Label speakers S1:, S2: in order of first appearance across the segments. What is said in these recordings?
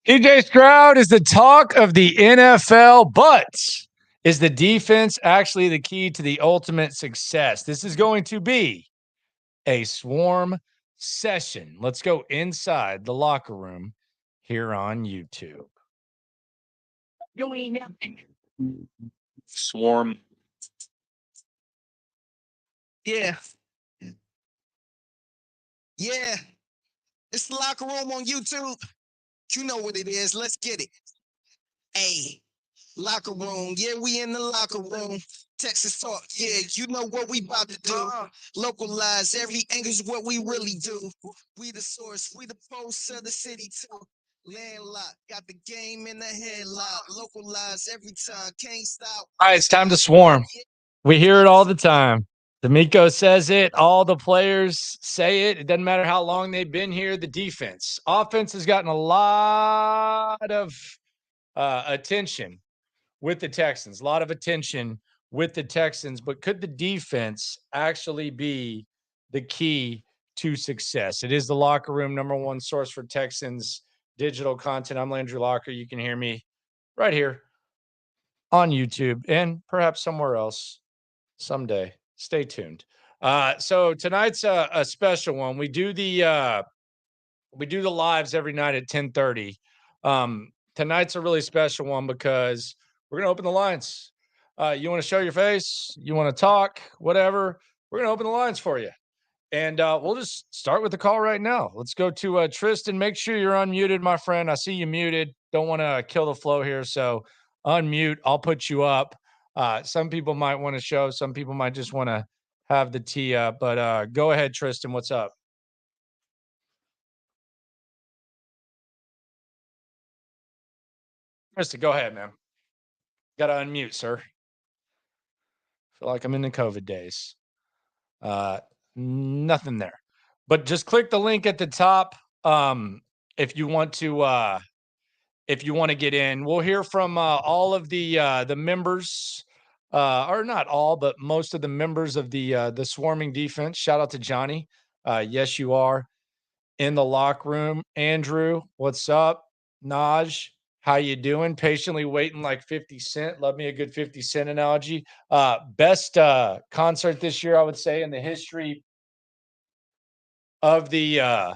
S1: DJ Stroud is the talk of the NFL, but is the defense actually the key to the ultimate success? This is going to be a swarm session. Let's go inside the locker room here on YouTube.
S2: Swarm.
S3: Yeah. Yeah. It's the locker room on YouTube. You know what it is. Let's get it. Hey, locker room. Yeah, we in the locker room. Texas talk. Yeah, you know what we about to do. Localize every angle's what we really do. We the source. We the pulse of the city too. Landlocked. Got the game in the headlock. Localize every time. Can't stop.
S1: All right, it's time to swarm. We hear it all the time. DeMeco says it. All the players say it. It doesn't matter how long they've been here. The defense. Offense has gotten a lot of attention with the Texans. A lot of attention with the Texans. But could the defense actually be the key to success? It is the locker room, number one source for Texans digital content. I'm Landry Locker. You can hear me right here on YouTube and perhaps somewhere else someday. Stay tuned. So tonight's a special one. We do the lives every night at 10:30. Tonight's a really special one because we're gonna open the lines. You want to show your face? You want to talk? Whatever. We're gonna open the lines for you, and we'll just start with the call right now. Let's go to Tristan. Make sure you're unmuted, my friend. I see you muted. Don't want to kill the flow here, so unmute. I'll put you up. Some people might want to show. Some people might just want to have the tee up. But go ahead, Tristan. What's up? Tristan, go ahead, man. Got to unmute, sir. Feel like I'm in the COVID days. Nothing there. But just click the link at the top if you want to get in. We'll hear from all of the members, or not all, but most of the members of the swarming defense. Shout out to Johnny. Yes, you are in the locker room. Andrew, what's up? Naj, how you doing? Patiently waiting like 50 Cent. Love me a good 50 Cent analogy. Best concert this year, I would say, in the history of the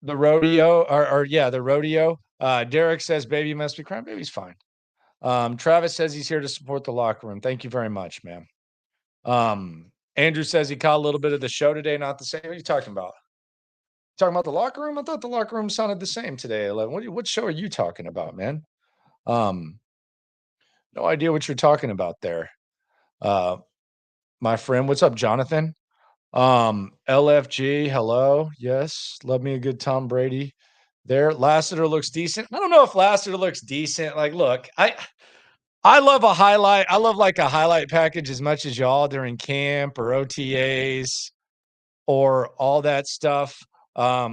S1: rodeo, or the rodeo. Derek says, baby must be crying. Baby's fine. Travis says he's here to support the locker room. Thank you very much, man. Andrew says he caught a little bit of the show today, not the same. What are you talking about? Talking about the locker room? I thought the locker room sounded the same today. 11. What show are you talking about, man? No idea what you're talking about there. My friend, what's up, Jonathan? LFG, hello. Yes, love me a good Tom Brady. There, Lassiter looks decent. I don't know if Lassiter looks decent. Like, look, I love a highlight. I love like a highlight package as much as y'all during camp or OTAs or all that stuff. I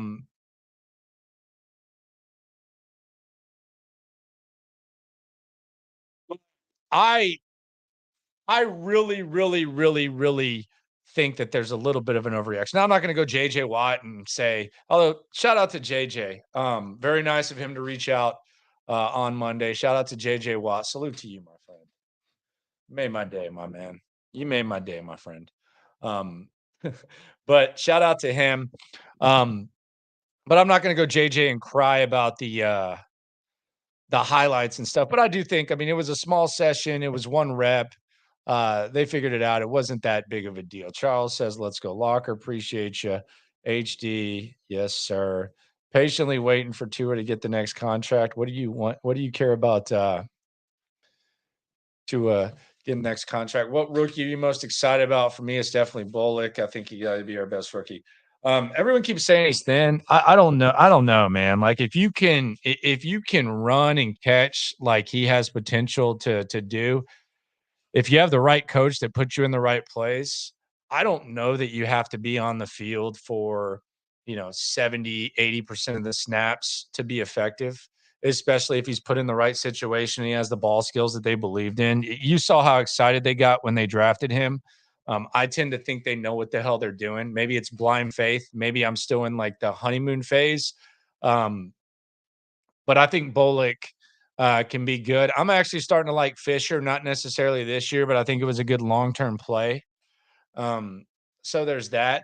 S1: really, really, really, really think that there's a little bit of an overreaction. Now, I'm not going to go JJ Watt and say, although shout out to JJ. Very nice of him to reach out on Monday. Shout out to JJ Watt. Salute to you, my friend. Made my day, my man. You made my day, my friend. But shout out to him. But I'm not going to go JJ and cry about the highlights and stuff. But I do think, I mean, it was a small session. It was one rep. They figured it out. It wasn't that big of a deal. Charles says, let's go Locker. Appreciate you. HD. Yes, sir. Patiently waiting for Tua to get the next contract. What do you want? What do you care about to get the next contract? What rookie are you most excited about? For me, it's definitely Bullock. I think he got to be our best rookie. Everyone keeps saying he's thin. I don't know. I don't know, man. Like if you can run and catch like he has potential to do, if you have the right coach that puts you in the right place, I don't know that you have to be on the field for, 70, 80% of the snaps to be effective, especially if he's put in the right situation and he has the ball skills that they believed in. You saw how excited they got when they drafted him. I tend to think they know what the hell they're doing. Maybe it's blind faith. Maybe I'm still in like the honeymoon phase. but I think Bullock can be good. I'm actually starting to like Fisher, not necessarily this year, but I think it was a good long-term play. So there's that.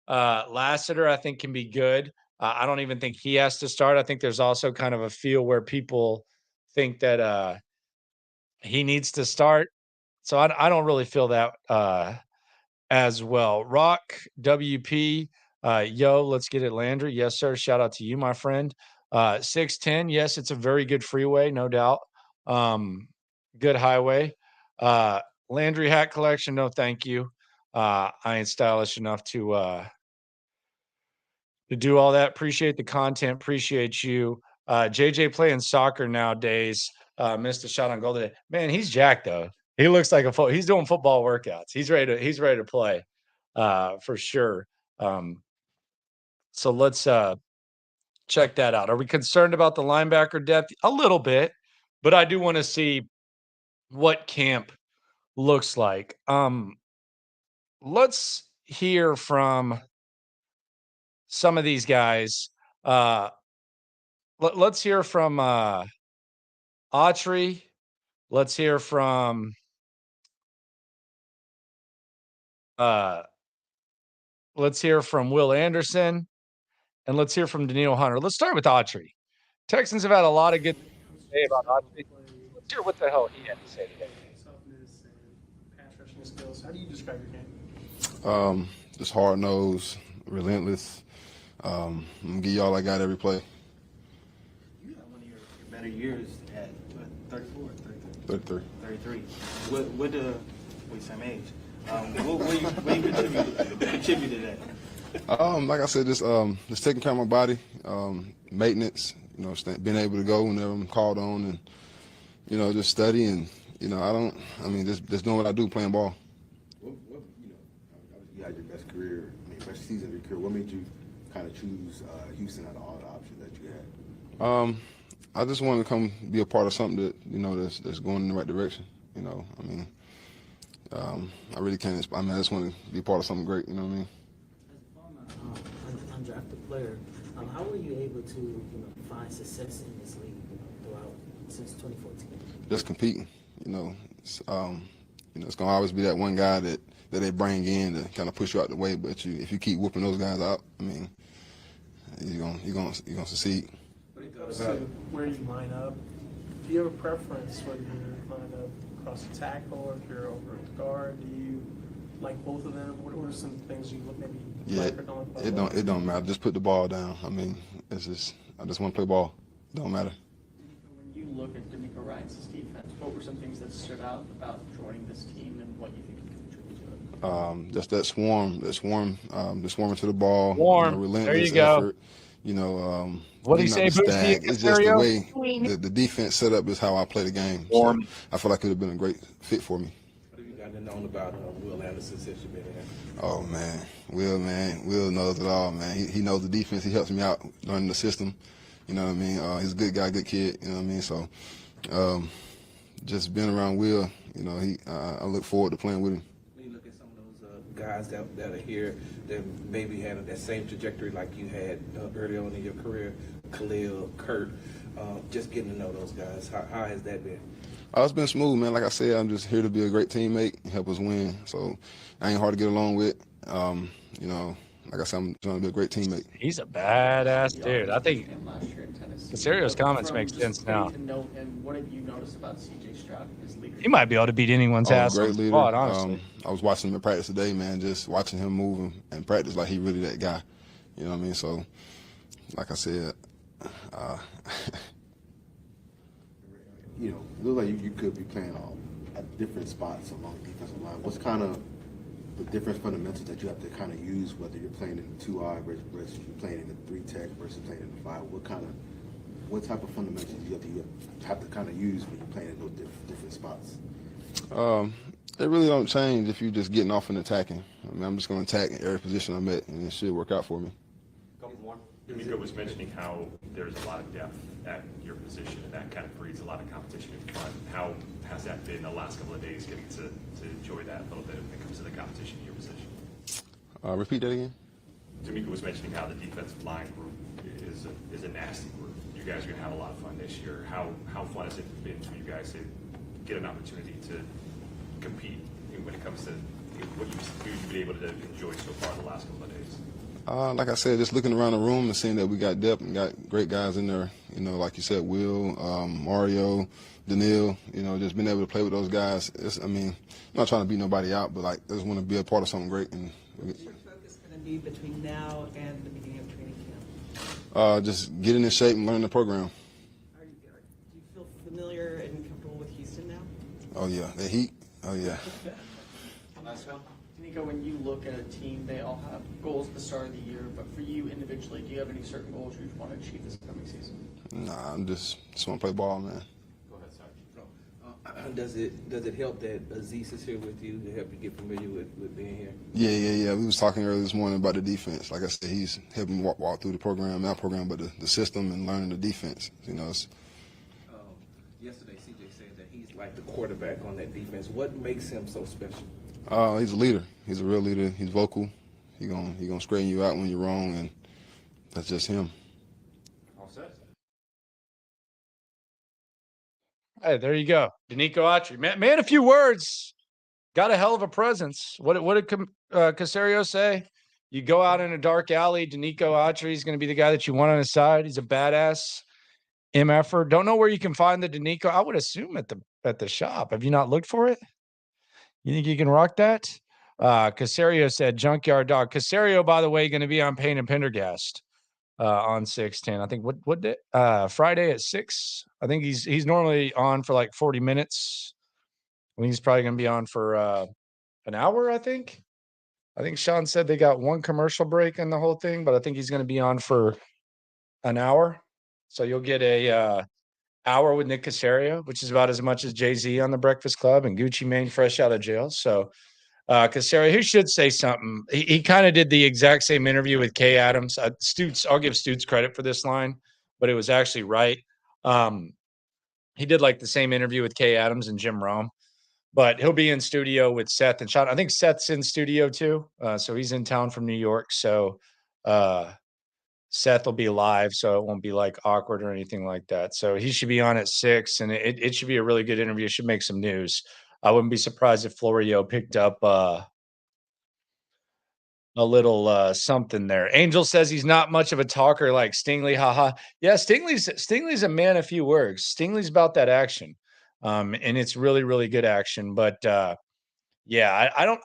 S1: Lassiter, I think, can be good. I don't even think he has to start. I think there's also kind of a feel where people think that he needs to start. So I don't really feel that as well. Rock, WP, yo, let's get it, Landry. Yes, sir. Shout out to you, my friend. 610. Yes, it's a very good freeway, no doubt. Good highway. Landry hat collection, no thank you. I ain't stylish enough to do all that. Appreciate the content. Appreciate you. JJ playing soccer nowadays. Missed a shot on goal today. Man, he's jacked though. He looks like he's doing football workouts. He's ready to play for sure. So let's check that out. Are we concerned about the linebacker depth? A little bit, but I do want to see what camp looks like. Let's hear from some of these guys. Let's hear from Autrey. Let's hear from Will Anderson, and let's hear from Daniil Hunter. Let's start with Autrey. Texans have had a lot of good things to say about Autrey. Let's hear what the hell he had to say today.
S2: Toughness and pass rushing skills. How do you describe your game?
S4: Just hard nosed, relentless. I'm gonna give you all I got every play.
S5: You had one of your better years at what, 34,
S4: 33.
S5: 33. Wait, same age. What you contribute to that?
S4: Like I said, just taking care of my body, maintenance. You know, being able to go whenever I'm called on, and just studying. Just doing what I do, playing ball.
S6: You had your best career, best season of your career. What made you kind of choose Houston out of all the options that you had?
S4: I just wanted to come be a part of something that that's going in the right direction. I really can't. I just want to be part of something great. You know what I mean?
S7: As a former undrafted player, how were you able to find success in this league throughout since 2014?
S4: Just competing. It's gonna always be that one guy that they bring in to kind of push you out the way. But if you keep whooping those guys out, you're gonna succeed.
S2: When it comes to where you line up, do you have a preference whether you line up across the tackle or if you're over the guard? Do you like both of them? What are some things you look maybe like or don't like?
S4: It don't matter. Just put the ball down. I just want to play ball. It don't matter.
S8: When you look at DeMeco Ryans' defense, what were some things that stood out about joining this team and what you think you can contribute to it?
S4: Just that swarm, just swarming to the ball.
S1: Warm.
S4: Relentless
S1: There you go.
S4: effort.
S1: What do you say,
S4: Stag. It's just the way the defense set up is how I play the game.
S1: Warm.
S4: So I feel like it would have been a great fit for me.
S6: What have you gotten to know about Will Anderson since you've been here?
S4: Oh man, Will knows it all, man. He knows the defense. He helps me out learning the system. You know what I mean? He's a good guy, good kid. You know what I mean? So, just being around Will, I look forward to playing with him.
S9: When you look at some of those guys that are here that maybe had that same trajectory like you had early on in your career, Khalil, Kurt, just getting to know those guys, how has that been?
S4: It's been smooth, man. Like I said, I'm just here to be a great teammate and help us win. So I ain't hard to get along with. Like I said, I'm trying to be a great teammate.
S1: He's a badass dude. I think Casario's comments make sense now.
S8: And what have you noticed about C.J. Stroud and his leadership?
S1: He might be able to beat anyone's ass.
S4: Great
S1: on the
S4: leader.
S1: squad, honestly.
S4: I was watching him in practice today, man. Just watching him move and practice like he really that guy. You know what I mean? So, like I said,
S6: It looks like you could be playing at different spots along the defensive line. What's kind of the different fundamentals that you have to kind of use, whether you're playing in the 2-eye versus you're playing in the 3-tech versus playing in the 5? What type of fundamentals do you have to kind of use when you're playing in those different spots?
S4: It really don't change if you're just getting off and attacking. I'm just going to attack in every position I'm at, and it should work out for me.
S10: Couple more. DeMeco was mentioning how there's a lot of depth at your position, and that kind of breeds a lot of competition in front. How has that been the last couple of days, getting to enjoy that a little bit when it comes to the competition in your position?
S4: Repeat that again.
S10: DeMeco was mentioning how the defensive line group is a nasty group. You guys are going to have a lot of fun this year. How fun has it been for you guys to get an opportunity to compete when it comes to what you've been able to enjoy so far the last couple of days?
S4: Like I said, just looking around the room and seeing that we got depth and got great guys in there. You know, like you said, Will, Mario, Daniil. You know, just being able to play with those guys. I mean, I'm not trying to beat nobody out, but like, I just want to be a part of something great. And
S11: what's your focus going to be between now and the beginning of training camp?
S4: Just getting in shape and learning the program.
S11: Do you feel familiar and comfortable with Houston now?
S4: Oh yeah, the heat. Oh yeah.
S8: DeMeco, when you look at a team, they all have goals at the start of the year, but for you individually, do you have any certain goals you want to achieve this coming season?
S4: Nah, I'm just want to play ball, man.
S10: Go ahead, Sarge.
S9: Does it help that Aziz is here with you to help you get familiar with being here?
S4: Yeah. We was talking earlier this morning about the defense. Like I said, he's helping me walk through the program, not program, but the system and learning the defense. You know,
S9: Yesterday, CJ said that he's like the quarterback on that defense. What makes him so special?
S4: he's a leader. He's a real leader. He's vocal. He gonna straighten you out when you're wrong, and that's just him.
S10: All set.
S1: Hey, there you go. DeMeco Autrey. Man, a few words. Got a hell of a presence. What did Caserio say? You go out in a dark alley, DeMeco Autrey is going to be the guy that you want on his side. He's a badass MFer. Don't know where you can find the DeMeco. I would assume at the shop. Have you not looked for it? You think you can rock that? Caserio said junkyard dog. Caserio, by the way, going to be on Payne and Pendergast on 6:10. I think what day? Friday at 6. I think he's normally on for like 40 minutes. I think he's probably going to be on for an hour, I think. I think Sean said they got one commercial break in the whole thing, but I think he's going to be on for an hour. So you'll get a hour with Nick Caserio, which is about as much as Jay-Z on the Breakfast Club and Gucci Mane fresh out of jail. So Caserio, he should say something. He kind of did the exact same interview with Kay Adams. Stutes, I'll give Stutes credit for this line, but it was actually right. He did like the same interview with Kay Adams and Jim Rome. But he'll be in studio with Seth and Sean. I think Seth's in studio too. So he's in town from New York. So Seth will be live, so it won't be like awkward or anything like that. So he should be on at 6, and it should be a really good interview. It should make some news. I wouldn't be surprised if Florio picked up a little something there. Angel says he's not much of a talker like Stingley. Haha. Yeah, Stingley's a man of few words. Stingley's about that action. And it's really, really good action. But yeah, I don't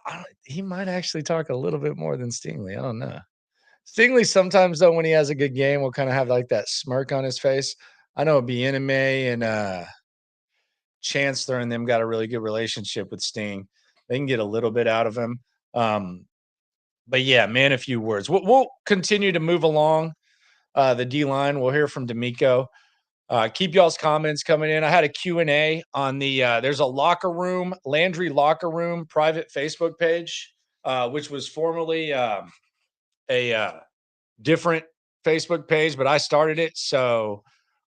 S1: he might actually talk a little bit more than Stingley. I don't know. Stingley sometimes though, when he has a good game, will kind of have like that smirk on his face. I know Bieneme and Chancellor and them got a really good relationship with Sting. They can get a little bit out of him. But yeah, man, a few words. We'll continue to move along the D-line. We'll hear from DeMeco. Keep y'all's comments coming in. I had a Q&A on the there's a locker room, Landry Locker Room private Facebook page, which was formerly a different Facebook page, but I started it. So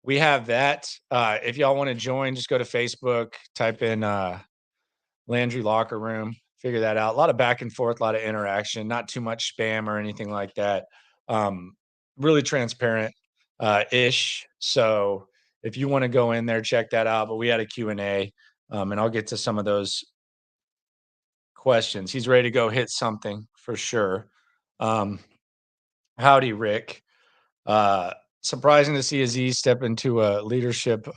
S1: we have that. If y'all want to join, just go to Facebook, type in Landry Locker Room, figure that out. A lot of back and forth, a lot of interaction, not too much spam or anything like that. Really transparent ish. So if you want to go in there, check that out. But we had a Q&A, and I'll get to some of those questions. He's ready to go hit something for sure. Howdy, Rick. Surprising to see Aziz step into a leadership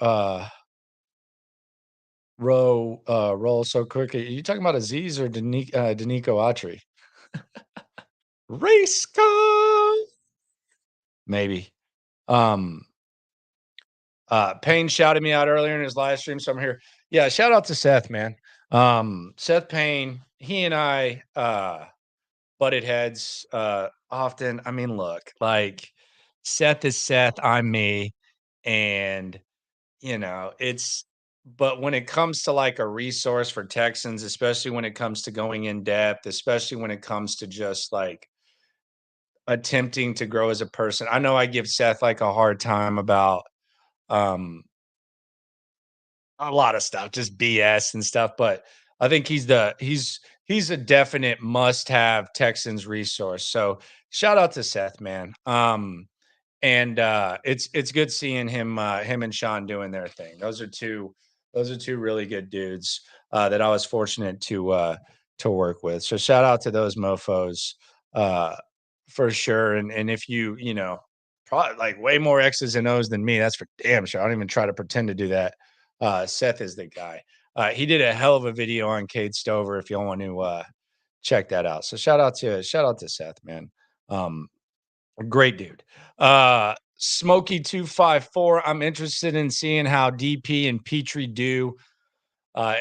S1: role so quickly. Are you talking about Aziz or DeMeco Autrey? Race car. Maybe. Payne shouted me out earlier in his live stream, so I'm here. Yeah, shout out to Seth, man. Seth Payne, he and I butted heads often. I mean, look, like Seth is Seth, I'm me, and but when it comes to like a resource for Texans, especially when it comes to going in depth, especially when it comes to just like attempting to grow as a person. I know I give Seth like a hard time about a lot of stuff, just BS and stuff, but I think he's a definite must-have Texans resource. So shout out to Seth, man. And it's good seeing him and Sean doing their thing. Those are two really good dudes that I was fortunate to work with. So shout out to those mofos for sure. And if you probably like way more X's and O's than me, that's for damn sure. I don't even try to pretend to do that. Seth is the guy. He did a hell of a video on Cade Stover if y'all want to check that out. So shout out to Seth, man. Great dude. Smokey254. I'm interested in seeing how DP and Petrie do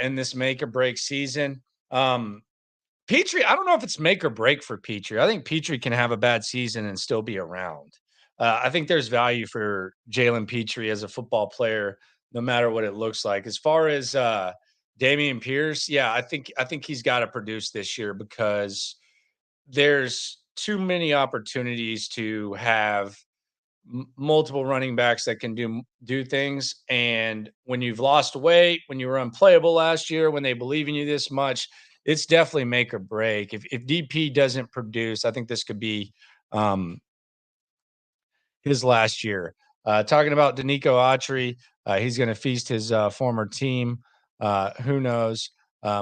S1: in this make or break season. Petrie, I don't know if it's make or break for Petrie. I think Petrie can have a bad season and still be around. I think there's value for Jalen Petrie as a football player, no matter what it looks like. As far as Damian Pierce, yeah, I think he's got to produce this year because there's too many opportunities to have multiple running backs that can do things. And when you've lost weight, when you were unplayable last year, when they believe in you this much, it's definitely make or break. If DP doesn't produce, I think this could be his last year. Talking about DeMeco Autrey, he's going to feast his former team. Who knows?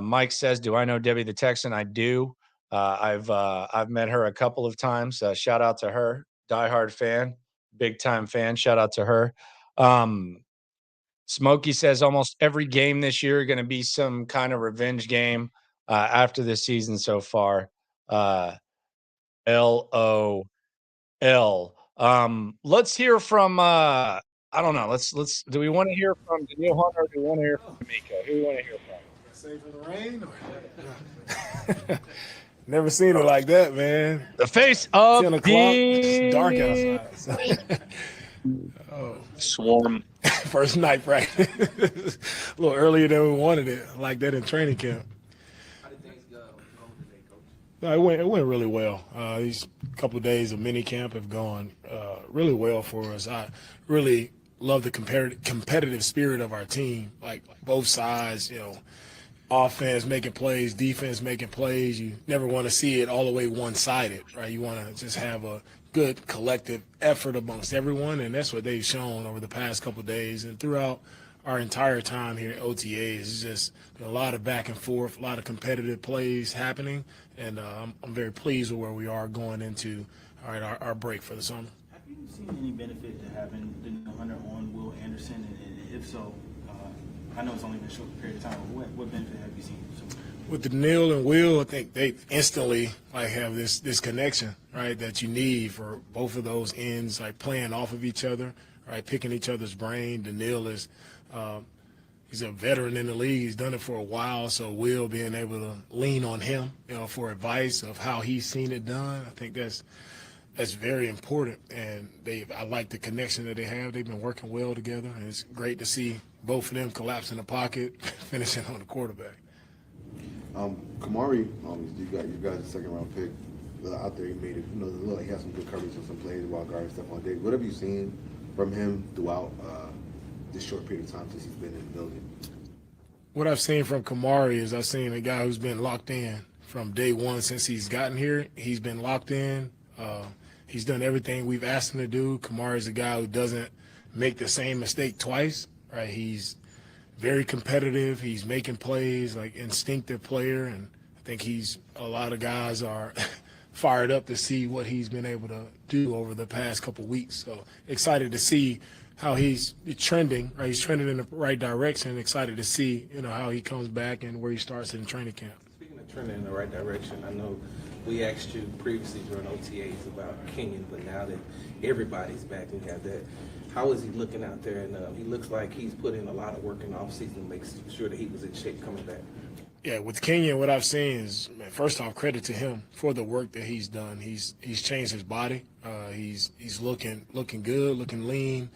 S1: Mike says, "Do I know Debbie the Texan?" I do. I've met her a couple of times. Shout out to her, diehard fan, big time fan. Shout out to her. Smokey says almost every game this year going to be some kind of revenge game after this season so far. LOL. Let's hear from I don't know. Let's do we want to hear from Daniil Hunter or do we want to hear from DeMeco? Who do we want to hear from?
S12: Save for the rain? Never seen it like that, man.
S1: The face of
S12: 10 o'clock. It's dark outside. Oh.
S1: Swarm.
S12: First night practice. A little earlier than we wanted it. I like that in training camp.
S9: How did things go today, Coach?
S12: No, it went really well. These couple of days of mini camp have gone really well for us. I really love the competitive spirit of our team, like both sides, offense making plays, defense making plays. You never want to see it all the way one-sided, right? You want to just have a good collective effort amongst everyone, and that's what they've shown over the past couple of days and throughout our entire time here at OTAs. It's just been a lot of back and forth, a lot of competitive plays happening, and I'm very pleased with where we are going into our break for the summer.
S5: Have you seen any benefit to having Daniil Hunter on Will Anderson, and if so, I know it's only been a short period of time, but what benefit have you seen?
S12: With Daniil and Will, I think they instantly have this connection, right, that you need for both of those ends, like playing off of each other, right, picking each other's brain. Daniil is he's a veteran in the league. He's done it for a while, so Will being able to lean on him, for advice of how he's seen it done, I think that's very important. And I like the connection that they have. They've been working well together, and it's great to see both of them collapse in the pocket, finishing on the quarterback.
S6: Kamari, you guys' second round pick out there. He made it. It looked like he had some good coverage on some plays while guarding Stephon Diggs. What have you seen from him throughout this short period of time since he's been in the building?
S12: What I've seen from Kamari is I've seen a guy who's been locked in from day one since he's gotten here. He's been locked in. He's done everything we've asked him to do. Kamari's a guy who doesn't make the same mistake twice, right? He's very competitive. He's making plays, like instinctive player, and I think a lot of guys are fired up to see what he's been able to do over the past couple weeks. So excited to see how he's trending, right? He's trending in the right direction. Excited to see, how he comes back and where he starts in training camp.
S9: Speaking of trending in the right direction, I know we asked you previously during OTAs about Kenyon, but now that everybody's back and have that, how is he looking out there? And he looks like he's put in a lot of work in the offseason to make sure that he was in shape coming back.
S12: Yeah, with Kenyon, what I've seen is, first off, credit to him for the work that he's done. He's changed his body. He's looking good, looking lean.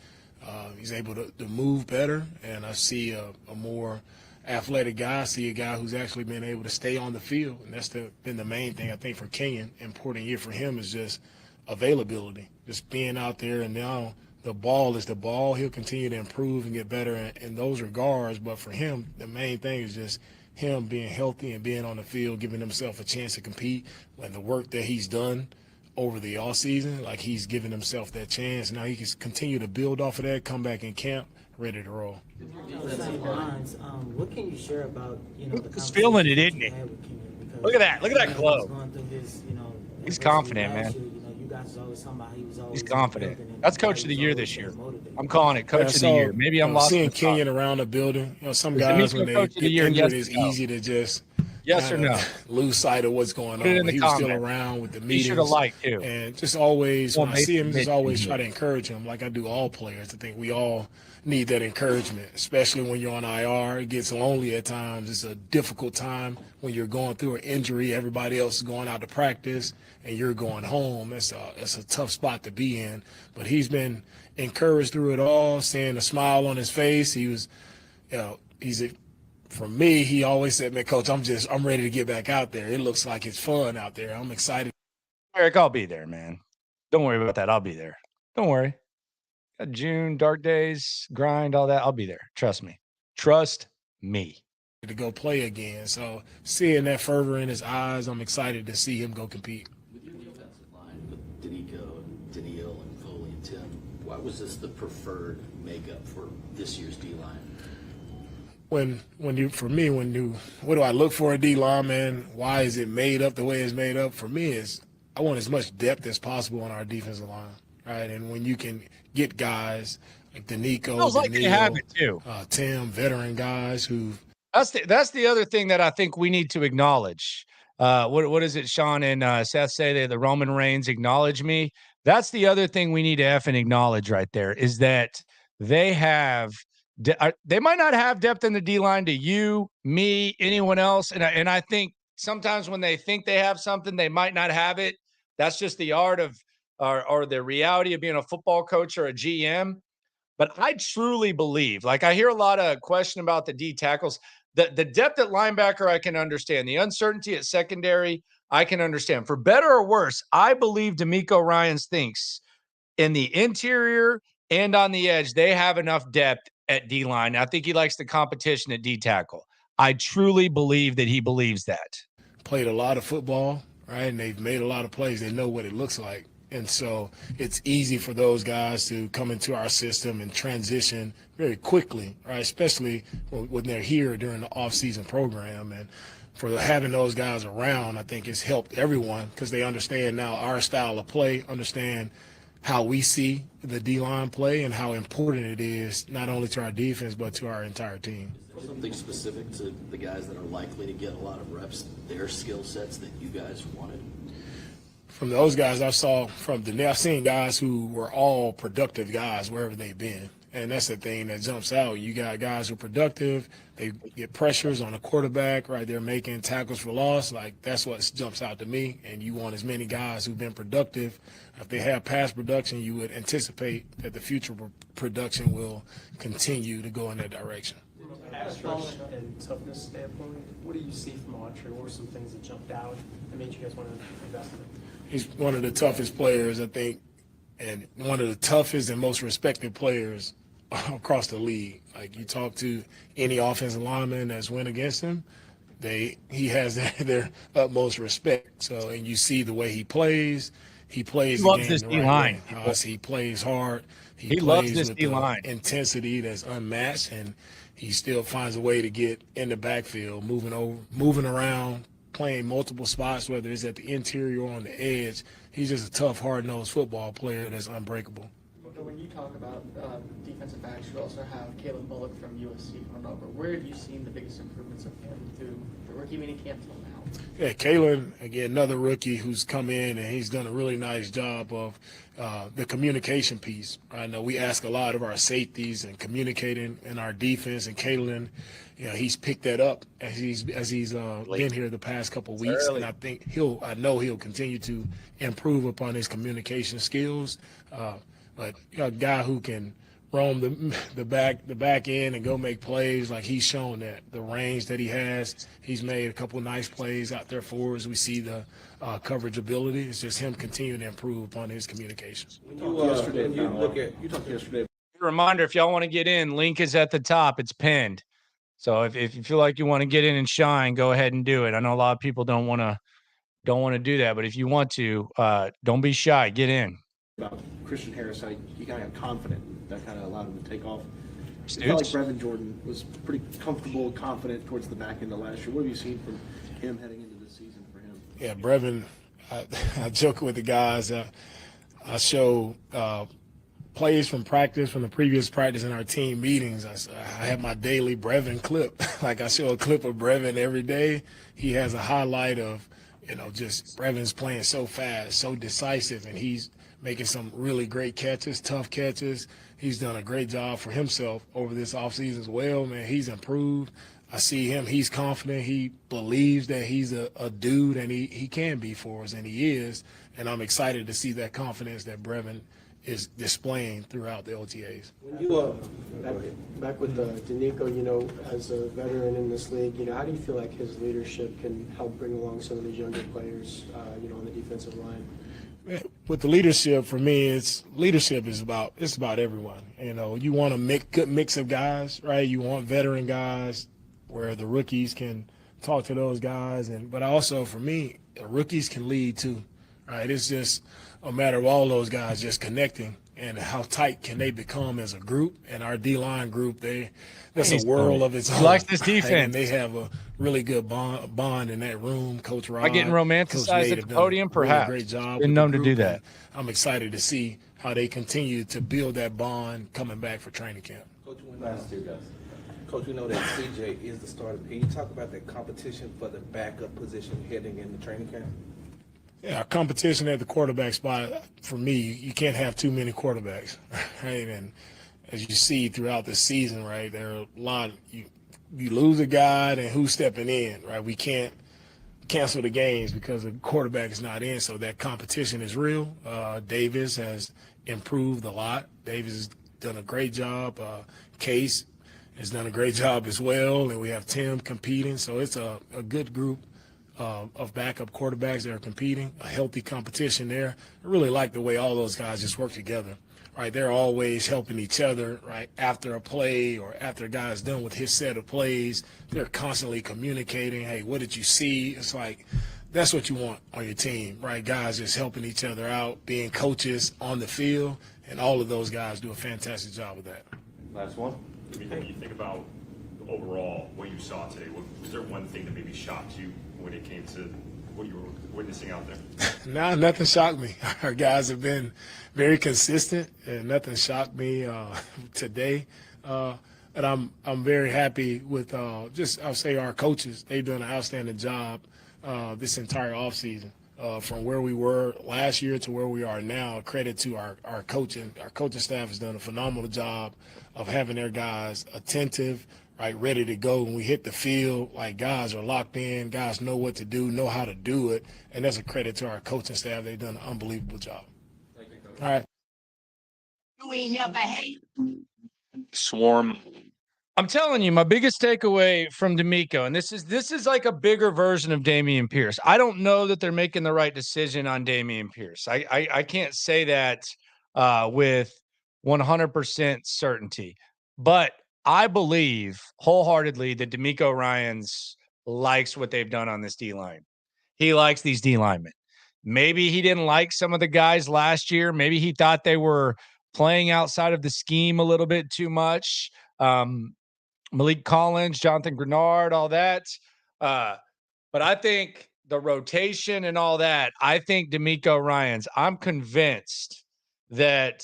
S12: He's able to move better, and I see a more athletic guy. I see a guy who's actually been able to stay on the field, and that's been the main thing I think for Kenyon. Important year for him is just availability, just being out there, and now the ball is the ball. He'll continue to improve and get better in those regards, but for him, the main thing is just him being healthy and being on the field, giving himself a chance to compete. And the work that he's done over the off season. Like, he's given himself that chance. Now he can continue to build off of that, come back in camp, ready to roll.
S7: What can you share about, the
S1: He's feeling it, isn't he? Look at that. Look at that glow.
S7: Going through his,
S1: He's confident, man.
S7: You guys always talking about he was always
S1: He's confident. That's Coach of the Year this year. I'm calling it Coach of the Year. Maybe I'm lost.
S12: Seeing Kenyon around the building. Some guys, when they get injured, it's easy to just
S1: yes or no
S12: lose sight of what's going on. He was still around with the meetings.
S1: He should have liked too.
S12: And just always, when I see him, just always try to encourage him, like I do all players. I think we all need that encouragement, especially when you're on IR. It gets lonely at times. It's a difficult time when you're going through an injury. Everybody else is going out to practice, and you're going home. It's a tough spot to be in. But he's been encouraged through it all, seeing a smile on his face. He was, for me, he always said, man, Coach, I'm ready to get back out there. It looks like it's fun out there. I'm excited.
S1: Eric, I'll be there, man. Don't worry about that. I'll be there. Don't worry. Got June, dark days, grind, all that. I'll be there. Trust me. Trust me.
S12: To go play again. So seeing that fervor in his eyes, I'm excited to see him go compete.
S13: With your defensive line, with DeMeco and Daniil and Foley and Tim, why was this the preferred makeup for this year's D-line?
S12: What do I look for a D-line, man? Why is it made up the way it's made up? For me, I want as much depth as possible on our defensive line, right? And when you can get guys like DeMeco,
S1: like they have it too.
S12: Tim, veteran guys who.
S1: That's the other thing that I think we need to acknowledge. What is it, Sean and Seth say? The Roman Reigns acknowledge me. That's the other thing we need to effing acknowledge right there is that they have. They might not have depth in the D-line to you, me, anyone else. And I think sometimes when they think they have something, they might not have it. That's just the art of or the reality of being a football coach or a GM. But I truly believe, like I hear a lot of question about the D tackles. The depth at linebacker, I can understand. The uncertainty at secondary, I can understand. For better or worse, I believe DeMeco Ryans thinks in the interior and on the edge, they have enough depth at D-line. I think he likes the competition at D tackle. I truly believe that he believes that.
S12: Played a lot of football, right? And they've made a lot of plays. They know what it looks like. And so it's easy for those guys to come into our system and transition very quickly, right? Especially when they're here during the off-season program. And for having those guys around, I think it's helped everyone because they understand now our style of play, understand how we see the D-line play and how important it is not only to our defense but to our entire team.
S13: Is there something specific to the guys that are likely to get a lot of reps, their skill sets that you guys wanted?
S12: From those guys I've seen guys who were all productive guys wherever they've been. And that's the thing that jumps out. You got guys who are productive. They get pressures on the quarterback, right? They're making tackles for loss. Like, that's what jumps out to me. And you want as many guys who've been productive. If they have past production, you would anticipate that the future production will continue to go in that direction.
S2: From a pass rush and toughness standpoint, what do you see from Autrey? What were some things that jumped out and made you guys want to invest in him?
S12: He's one of the toughest players, I think, and one of the toughest and most respected players across the league. Like, you talk to any offensive lineman that's went against him, he has their utmost respect. So, and you see the way he plays. He plays the game the right way. He plays hard. He plays with the intensity that's unmatched, and he still finds a way to get in the backfield, moving around, playing multiple spots, whether it's at the interior or on the edge. He's just a tough, hard-nosed football player that's unbreakable.
S8: When you talk about defensive backs, you also have Caleb Bullock from USC coming over. Where have you seen the biggest improvements of him through the rookie minicamp till now?
S12: Yeah, Kalen, again, another rookie who's come in, and he's done a really nice job of the communication piece. I know we ask a lot of our safeties and communicating in our defense, and Kalen, he's picked that up as he's been here the past couple of weeks, and I know he'll continue to improve upon his communication skills. But a guy who can roam the back end and go make plays, like he's shown that the range that he has. He's made a couple nice plays out there for us. We see the coverage ability. It's just him continuing to improve upon his communications.
S9: You talked yesterday.
S1: Reminder, if y'all want to get in, link is at the top. It's pinned. So if you feel like you want to get in and shine, go ahead and do it. I know a lot of people don't want to don't want to do that. But if you want to, don't be shy. Get in.
S14: About Christian Harris, how he kind of got confident. That kind of allowed him to take off.
S1: Stoots?
S14: It felt like Brevin Jordan was pretty comfortable, confident towards the back end of last year. What have you seen from him heading into this season for him?
S12: Yeah, Brevin, I joke with the guys. I show plays from practice, from the previous practice in our team meetings. I have my daily Brevin clip. Like I show a clip of Brevin every day. He has a highlight of, just Brevin's playing so fast, so decisive, and he's making some really great catches, tough catches. He's done a great job for himself over this offseason as well, man. He's improved. I see him. He's confident. He believes that he's a dude, and he can be for us, and he is. And I'm excited to see that confidence that Brevin is displaying throughout the OTAs.
S15: When you back with DeMeco, as a veteran in this league, how do you feel like his leadership can help bring along some of these younger players, on the defensive line?
S12: With the leadership, for me, leadership is about everyone. You want a good mix of guys, right? You want veteran guys where the rookies can talk to those guys, but also for me, the rookies can lead too, right? It's just a matter of all those guys just connecting and how tight can they become as a group. And our D-line group, that's a world of its own.
S1: He likes this defense.
S12: Right? And they have a really good bond in that room. Coach Rod,
S1: Am I getting romanticized at the podium? Perhaps.
S12: Really great job.
S1: Been known to do that.
S12: I'm excited to see how they continue to build that bond coming back for training camp.
S9: Coach, we know that CJ is the starter. Can you talk about that competition for the backup position heading into training camp?
S12: Yeah, competition at the quarterback spot, for me, you can't have too many quarterbacks, right? And as you see throughout the season, right, there are a lot you lose a guy, then who's stepping in, right? We can't cancel the games because the quarterback is not in, so that competition is real. Davis has improved a lot. Davis has done a great job. Case has done a great job as well, and we have Tim competing, so it's a good group of backup quarterbacks that are competing, a healthy competition there. I really like the way all those guys just work together, right? They're always helping each other, right? After a play or after a guy's done with his set of plays, they're constantly communicating, hey, what did you see? It's like that's what you want on your team, right? Guys just helping each other out, being coaches on the field, and all of those guys do a fantastic job with that.
S6: Last one.
S10: When you think about overall what you saw today, was there one thing that maybe shocked you when it came to what you were witnessing out there?
S12: No, nothing shocked me. Our guys have been very consistent, and nothing shocked me today. And I'm very happy with I'll say our coaches. They've done an outstanding job this entire offseason. From where we were last year to where we are now, credit to our coaching. Our coaching staff has done a phenomenal job of having their guys attentive, right, ready to go. When we hit the field, like guys are locked in, guys know what to do, know how to do it, and that's a credit to our coaching staff. They've done an unbelievable job. All right.
S1: Swarm. I'm telling you, my biggest takeaway from DeMeco, and this is like a bigger version of Dameon Pierce. I don't know that they're making the right decision on Dameon Pierce. I can't say that with 100% certainty, but I believe wholeheartedly that DeMeco Ryans likes what they've done on this D-line. He likes these D linemen. Maybe he didn't like some of the guys last year. Maybe he thought they were playing outside of the scheme a little bit too much. Malik Collins, Jonathan Grenard, all that. But I think the rotation and all that, I think DeMeco Ryans, I'm convinced that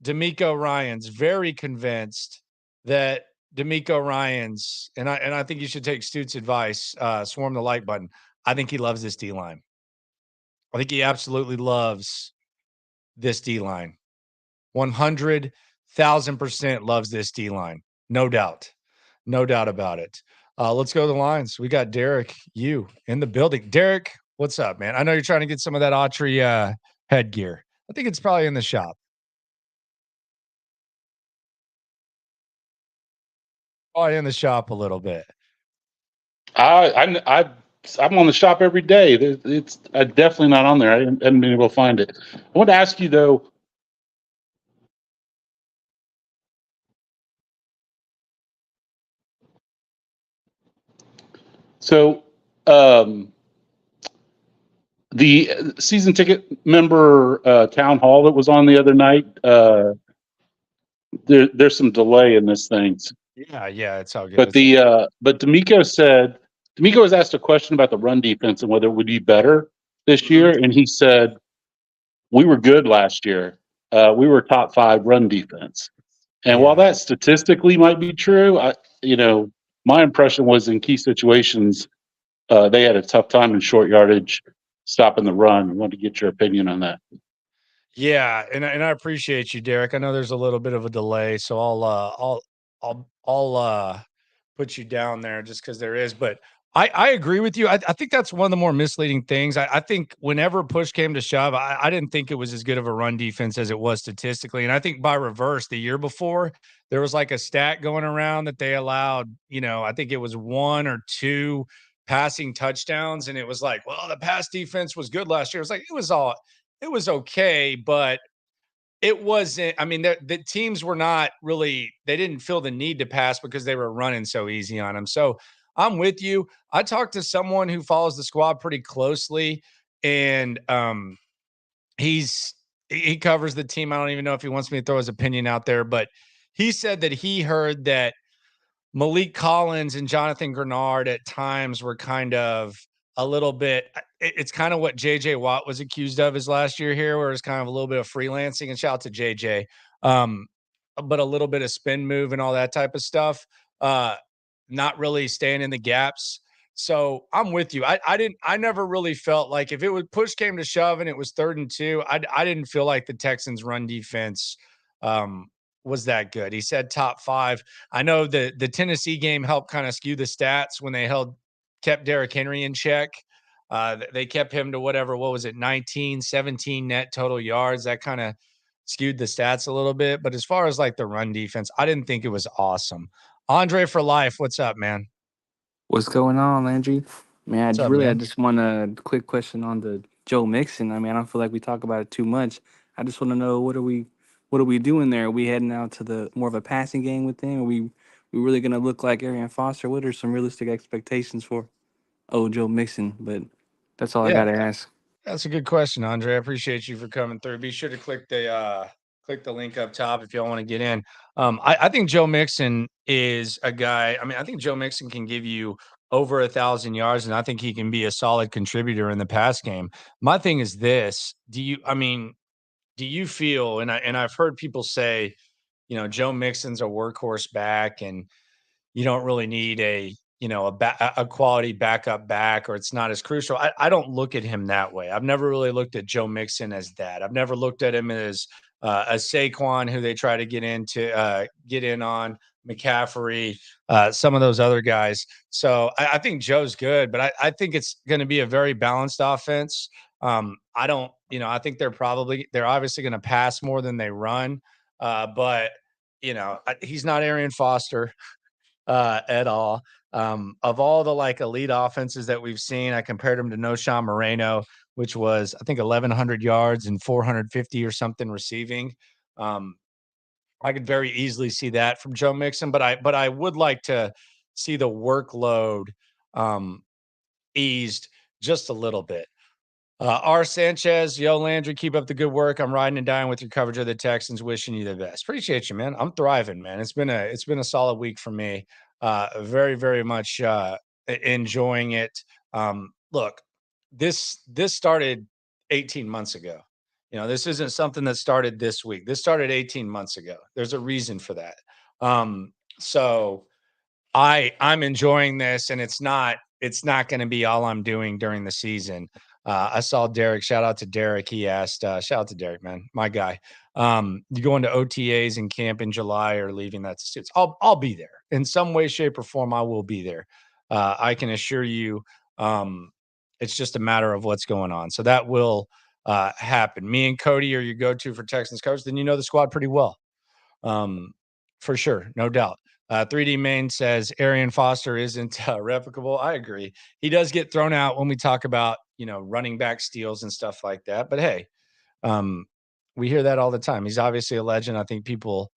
S1: DeMeco Ryans, very convinced that DeMeco Ryans, and I think you should take Stu's advice, swarm the like button. I think he loves this D-line. I think he absolutely loves this D-line. 100,000% loves this D-line. No doubt. No doubt about it. Let's go to the lines. We got Derek, you in the building. Derek, what's up, man? I know you're trying to get some of that Autrey headgear. I think it's probably in the shop. Probably in the shop a little bit.
S16: I'm on the shop every day. It's definitely not on there. I haven't been able to find it. I want to ask you though. So, the season ticket member town hall that was on the other night, there's some delay in this thing.
S1: Yeah, it's all good.
S16: But but DeMeco was asked a question about the run defense and whether it would be better this year, and he said we were good last year. We were top 5 run defense, and while that statistically might be true, my impression was in key situations they had a tough time in short yardage stopping the run. I wanted to get your opinion on that.
S1: Yeah, and I appreciate you, Derek. I know there's a little bit of a delay, so I'll put you down there just because there is. But I agree with you. I think that's one of the more misleading things. I think whenever push came to shove, I didn't think it was as good of a run defense as it was statistically. And I think by reverse, the year before, there was like a stat going around that they allowed, I think it was 1 or 2 passing touchdowns. And it was like, well, the pass defense was good last year. It was like, it was okay, but it wasn't. I mean, the teams were not really, they didn't feel the need to pass because they were running so easy on them. So I'm with you. I talked to someone who follows the squad pretty closely, and he covers the team. I don't even know if he wants me to throw his opinion out there, but he said that he heard that Malik Collins and Jonathan Grenard at times were kind of a little bit. It's kind of what JJ Watt was accused of his last year here, where it's kind of a little bit of freelancing. And shout out to JJ, but a little bit of spin move and all that type of stuff. Not really staying in the gaps. So I'm with you. I never really felt like if it was push came to shove and it was 3rd and 2, I didn't feel like the Texans run defense was that good. He said top 5. I know the Tennessee game helped kind of skew the stats when they kept Derrick Henry in check. They kept him to what was it, 19, 17 net total yards. That kind of skewed the stats a little bit. But as far as like the run defense, I didn't think it was awesome. Andre for life, what's up, man?
S17: What's going on, Landry? Man,
S1: What's up,
S17: I
S1: man?
S17: just want a quick question on the Joe Mixon. I mean, I don't feel like we talk about it too much. I just want to know what are we doing there? Are we heading out to the more of a passing game with him? Are we really gonna look like Arian Foster? What are some realistic expectations for Joe Mixon? But that's all I
S1: Yeah.
S17: gotta ask.
S1: That's a good question, Andre. I appreciate you for coming through. Be sure to click the link up top if y'all want to get in. I think Joe Mixon is a guy. I mean, I think Joe Mixon can give you over 1,000 yards, and I think he can be a solid contributor in the pass game. My thing is this: do you feel? And I've heard people say, Joe Mixon's a workhorse back, and you don't really need a quality backup back, or it's not as crucial. I don't look at him that way. I've never really looked at Joe Mixon as that. I've never looked at him as a Saquon who they try to get in on, McCaffrey, some of those other guys. So I think Joe's good, but I think it's going to be a very balanced offense. I think they're obviously going to pass more than they run, but he's not Arian Foster at all. Of all the like elite offenses that we've seen, I compared him to Noshawn Moreno, which was I think 1,100 yards and 450 or something receiving. I could very easily see that from Joe Mixon, but I would like to see the workload eased just a little bit. R. Sanchez, yo, Landry, keep up the good work. I'm riding and dying with your coverage of the Texans. Wishing you the best. Appreciate you, man. I'm thriving, man. It's been a solid week for me. Very, very much enjoying it. Look, this started 18 months ago. This isn't something that started this week. This started 18 months ago. There's a reason for that. So I'm enjoying this, and it's not going to be all I'm doing during the season. I saw Derek. Shout out to Derek. He asked, shout out to Derek, man, my guy. You going to OTAs and camp in July or leaving that to suits? I'll be there in some way, shape, or form. I will be there. I can assure you. It's just a matter of what's going on. So that will happen. Me and Cody are your go-to for Texans coach. Then you know the squad pretty well. For sure, no doubt. 3D Main says Arian Foster isn't replicable. I agree. He does get thrown out when we talk about, running back steals and stuff like that. But hey, we hear that all the time. He's obviously a legend. I think people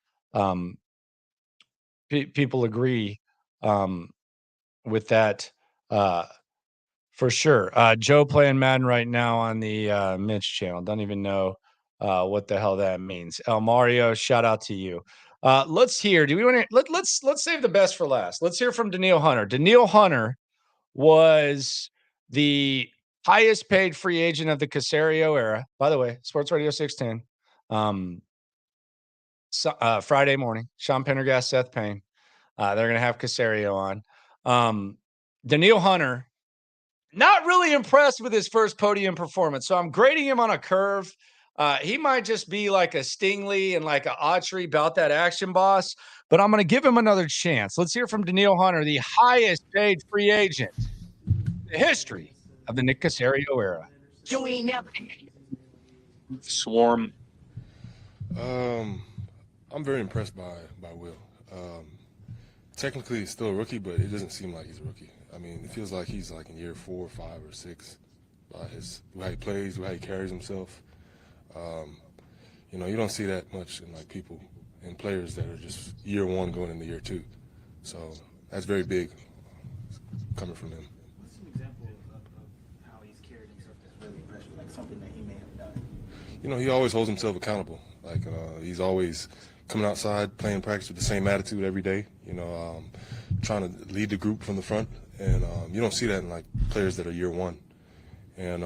S1: people agree with that For sure. Joe playing Madden right now on the Mitch channel. Don't even know what the hell that means. El Mario, shout out to you. Let's hear. Do we want to let's save the best for last. Let's hear from Danielle Hunter. Danielle Hunter was the highest paid free agent of the Casario era. By the way, Sports Radio 610. Friday morning, Sean Pendergast, Seth Payne. They're going to have Casario on. Danielle Hunter, not really impressed with his first podium performance. So I'm grading him on a curve. He might just be like a Stingley and like a Autrey about that action boss, but I'm going to give him another chance. Let's hear from Danielle Hunter, the highest paid free agent in the history of the Nick Casario era.
S18: Swarm.
S19: I'm very impressed by Will. Technically, he's still a rookie, but it doesn't seem like he's a rookie. I mean, it feels like he's like in year 4, 5, or 6 by the way he plays, the way he carries himself. You know, you don't see that much in like people and players that are just year 1 going into year 2. So that's very big coming from him.
S5: What's an example of how he's carried himself that's really impressive, like something that he may have done?
S19: You know, he always holds himself accountable. Like he's always coming outside, playing practice with the same attitude every day. You know, trying to lead the group from the front, and you don't see that in like players that are year 1. And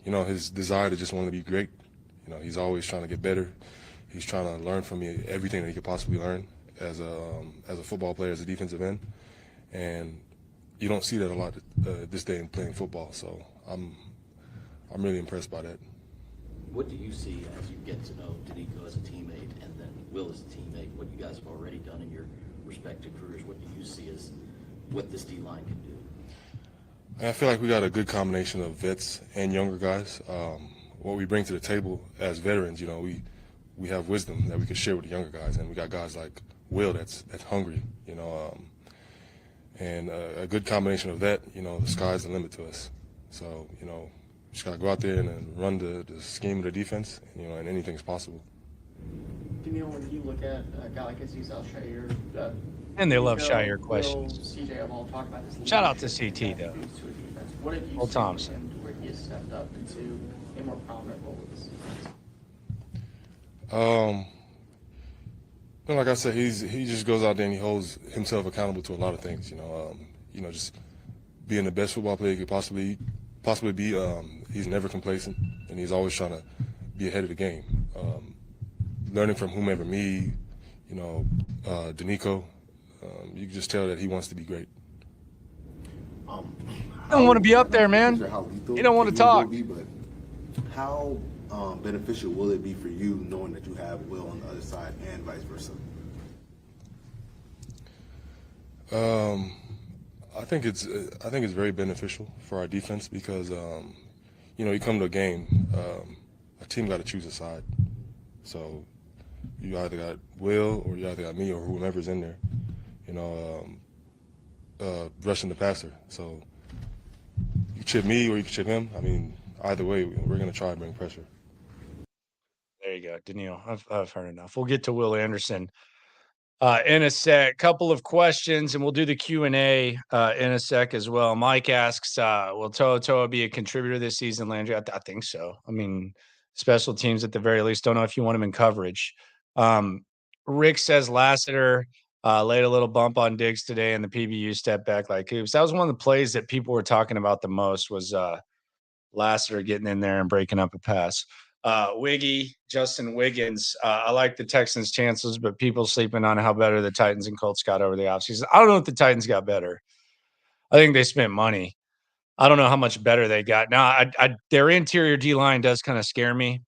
S19: you know, his desire to just want to be great. You know, he's always trying to get better. He's trying to learn from me everything that he could possibly learn as a football player, as a defensive end, and you don't see that a lot this day in playing football. So I'm really impressed by that.
S13: What do you see as you get to know DeMeco as a teammate and then Will as a teammate, what you guys have already done in your respective careers? What do you see as what this D-line can do?
S19: I feel like we got a good combination of vets and younger guys. What we bring to the table as veterans, you know, we have wisdom that we can share with the younger guys, and we got guys like Will that's hungry, you know, and a good combination of that. You know, the sky's the limit to us. So, you know, just gotta go out there and run the scheme of the defense, you know, and anything's possible.
S8: Danielle, when you look at a guy like Aziz Al-Shaair,
S1: And they love
S8: Will,
S1: Shire questions.
S8: CJ have all talked about his
S1: Shout out to
S8: leadership
S1: CT,
S8: that
S1: though.
S8: brings to a defense. What have you
S1: Old
S8: seen
S1: Thompson.
S8: from him to where he has stepped up into a more prominent role with this defense?
S19: You know, like I said, he just goes out there and he holds himself accountable to a lot of things. You know, just being the best football player he could possibly be. He's never complacent, and he's always trying to be ahead of the game. Learning from whomever, me, you know, DeMeco, you can just tell that he wants to be great.
S1: I don't want to be up there, man. You don't want to talk.
S6: But how beneficial will it be for you knowing that you have Will on the other side and vice versa?
S19: I think it's very beneficial for our defense because you know, you come to a game, a team got to choose a side. So you either got Will or you either got me or whomever's in there, you know, rushing the passer. So you chip me or you can chip him. I mean, either way, we're going to try and bring pressure.
S1: There you go, Danielle. I've heard enough. We'll get to Will Anderson in a sec. Couple of questions, and we'll do the Q&A in a sec as well. Mike asks, will Toa be a contributor this season, Landry? I think so. I mean, special teams at the very least. Don't know if you want him in coverage. Rick says Lassiter laid a little bump on Diggs today, and the PBU stepped back like hoops. That was one of the plays that people were talking about the most was Lassiter getting in there and breaking up a pass. Wiggy, Justin Wiggins. I like the Texans' chances, but people sleeping on how better the Titans and Colts got over the offseason. I don't know if the Titans got better. I think they spent money. I don't know how much better they got. Now, their interior D-line does kind of scare me,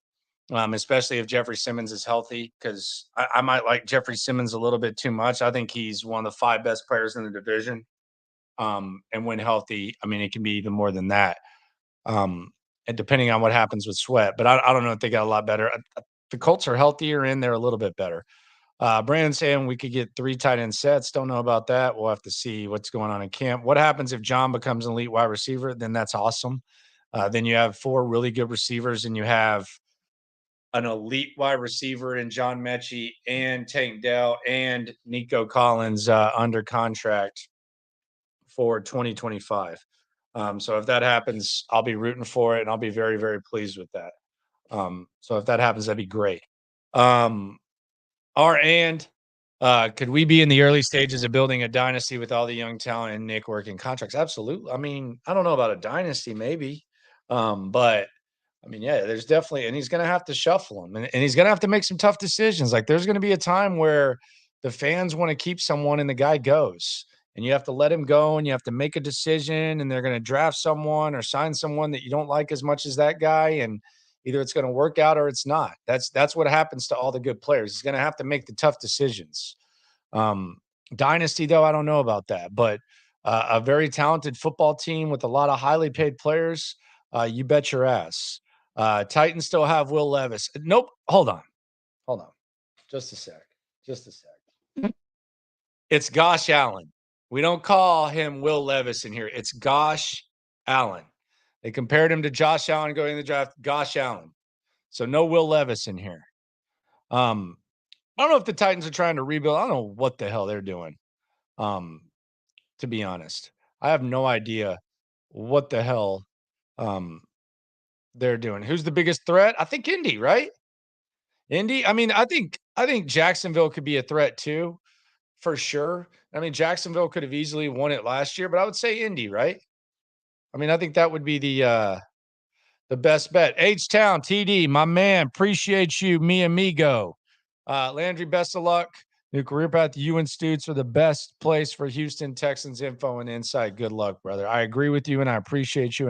S1: especially if Jeffrey Simmons is healthy, because I might like Jeffrey Simmons a little bit too much. I think he's one of the 5 best players in the division. And when healthy, I mean, it can be even more than that. And depending on what happens with Sweat, but I don't know if they got a lot better. The Colts are healthier and they're a little bit better. Brandon saying we could get 3 tight end sets. Don't know about that. We'll have to see what's going on in camp. What happens if John becomes an elite wide receiver? Then that's awesome. Then you have 4 really good receivers, and you have an elite wide receiver in John Mechie and Tank Dell and Nico Collins under contract for 2025. So if that happens, I'll be rooting for it, and I'll be very, very pleased with that. So if that happens, that'd be great. Could we be in the early stages of building a dynasty with all the young talent and Nick working contracts? Absolutely. I mean, I don't know about a dynasty, maybe, but I mean, yeah, there's definitely, and he's going to have to shuffle them, and he's going to have to make some tough decisions. Like, there's going to be a time where the fans want to keep someone, and the guy goes, and you have to let him go, and you have to make a decision, and they're going to draft someone or sign someone that you don't like as much as that guy, and either it's going to work out or it's not. That's what happens to all the good players. He's going to have to make the tough decisions. Dynasty, though, I don't know about that, but a very talented football team with a lot of highly paid players, you bet your ass. Titans still have Will Levis. Nope. Hold on. Just a sec. It's Gosh Allen. We don't call him Will Levis in here. It's Gosh Allen. They compared him to Josh Allen going in the draft. Gosh Allen. So no Will Levis in here. I don't know if the Titans are trying to rebuild. I don't know what the hell they're doing. To be honest, I have no idea what the hell they're doing. Who's the biggest threat? I think Indy, right? Indy. I mean, I think Jacksonville could be a threat too, for sure. I mean, Jacksonville could have easily won it last year, but I would say Indy, right? I mean, I think that would be the best bet. H-Town, TD, my man, appreciate you, mi amigo. Landry, best of luck. New career path. You and Stutes are the best place for Houston Texans info and insight. Good luck, brother. I agree with you, and I appreciate you,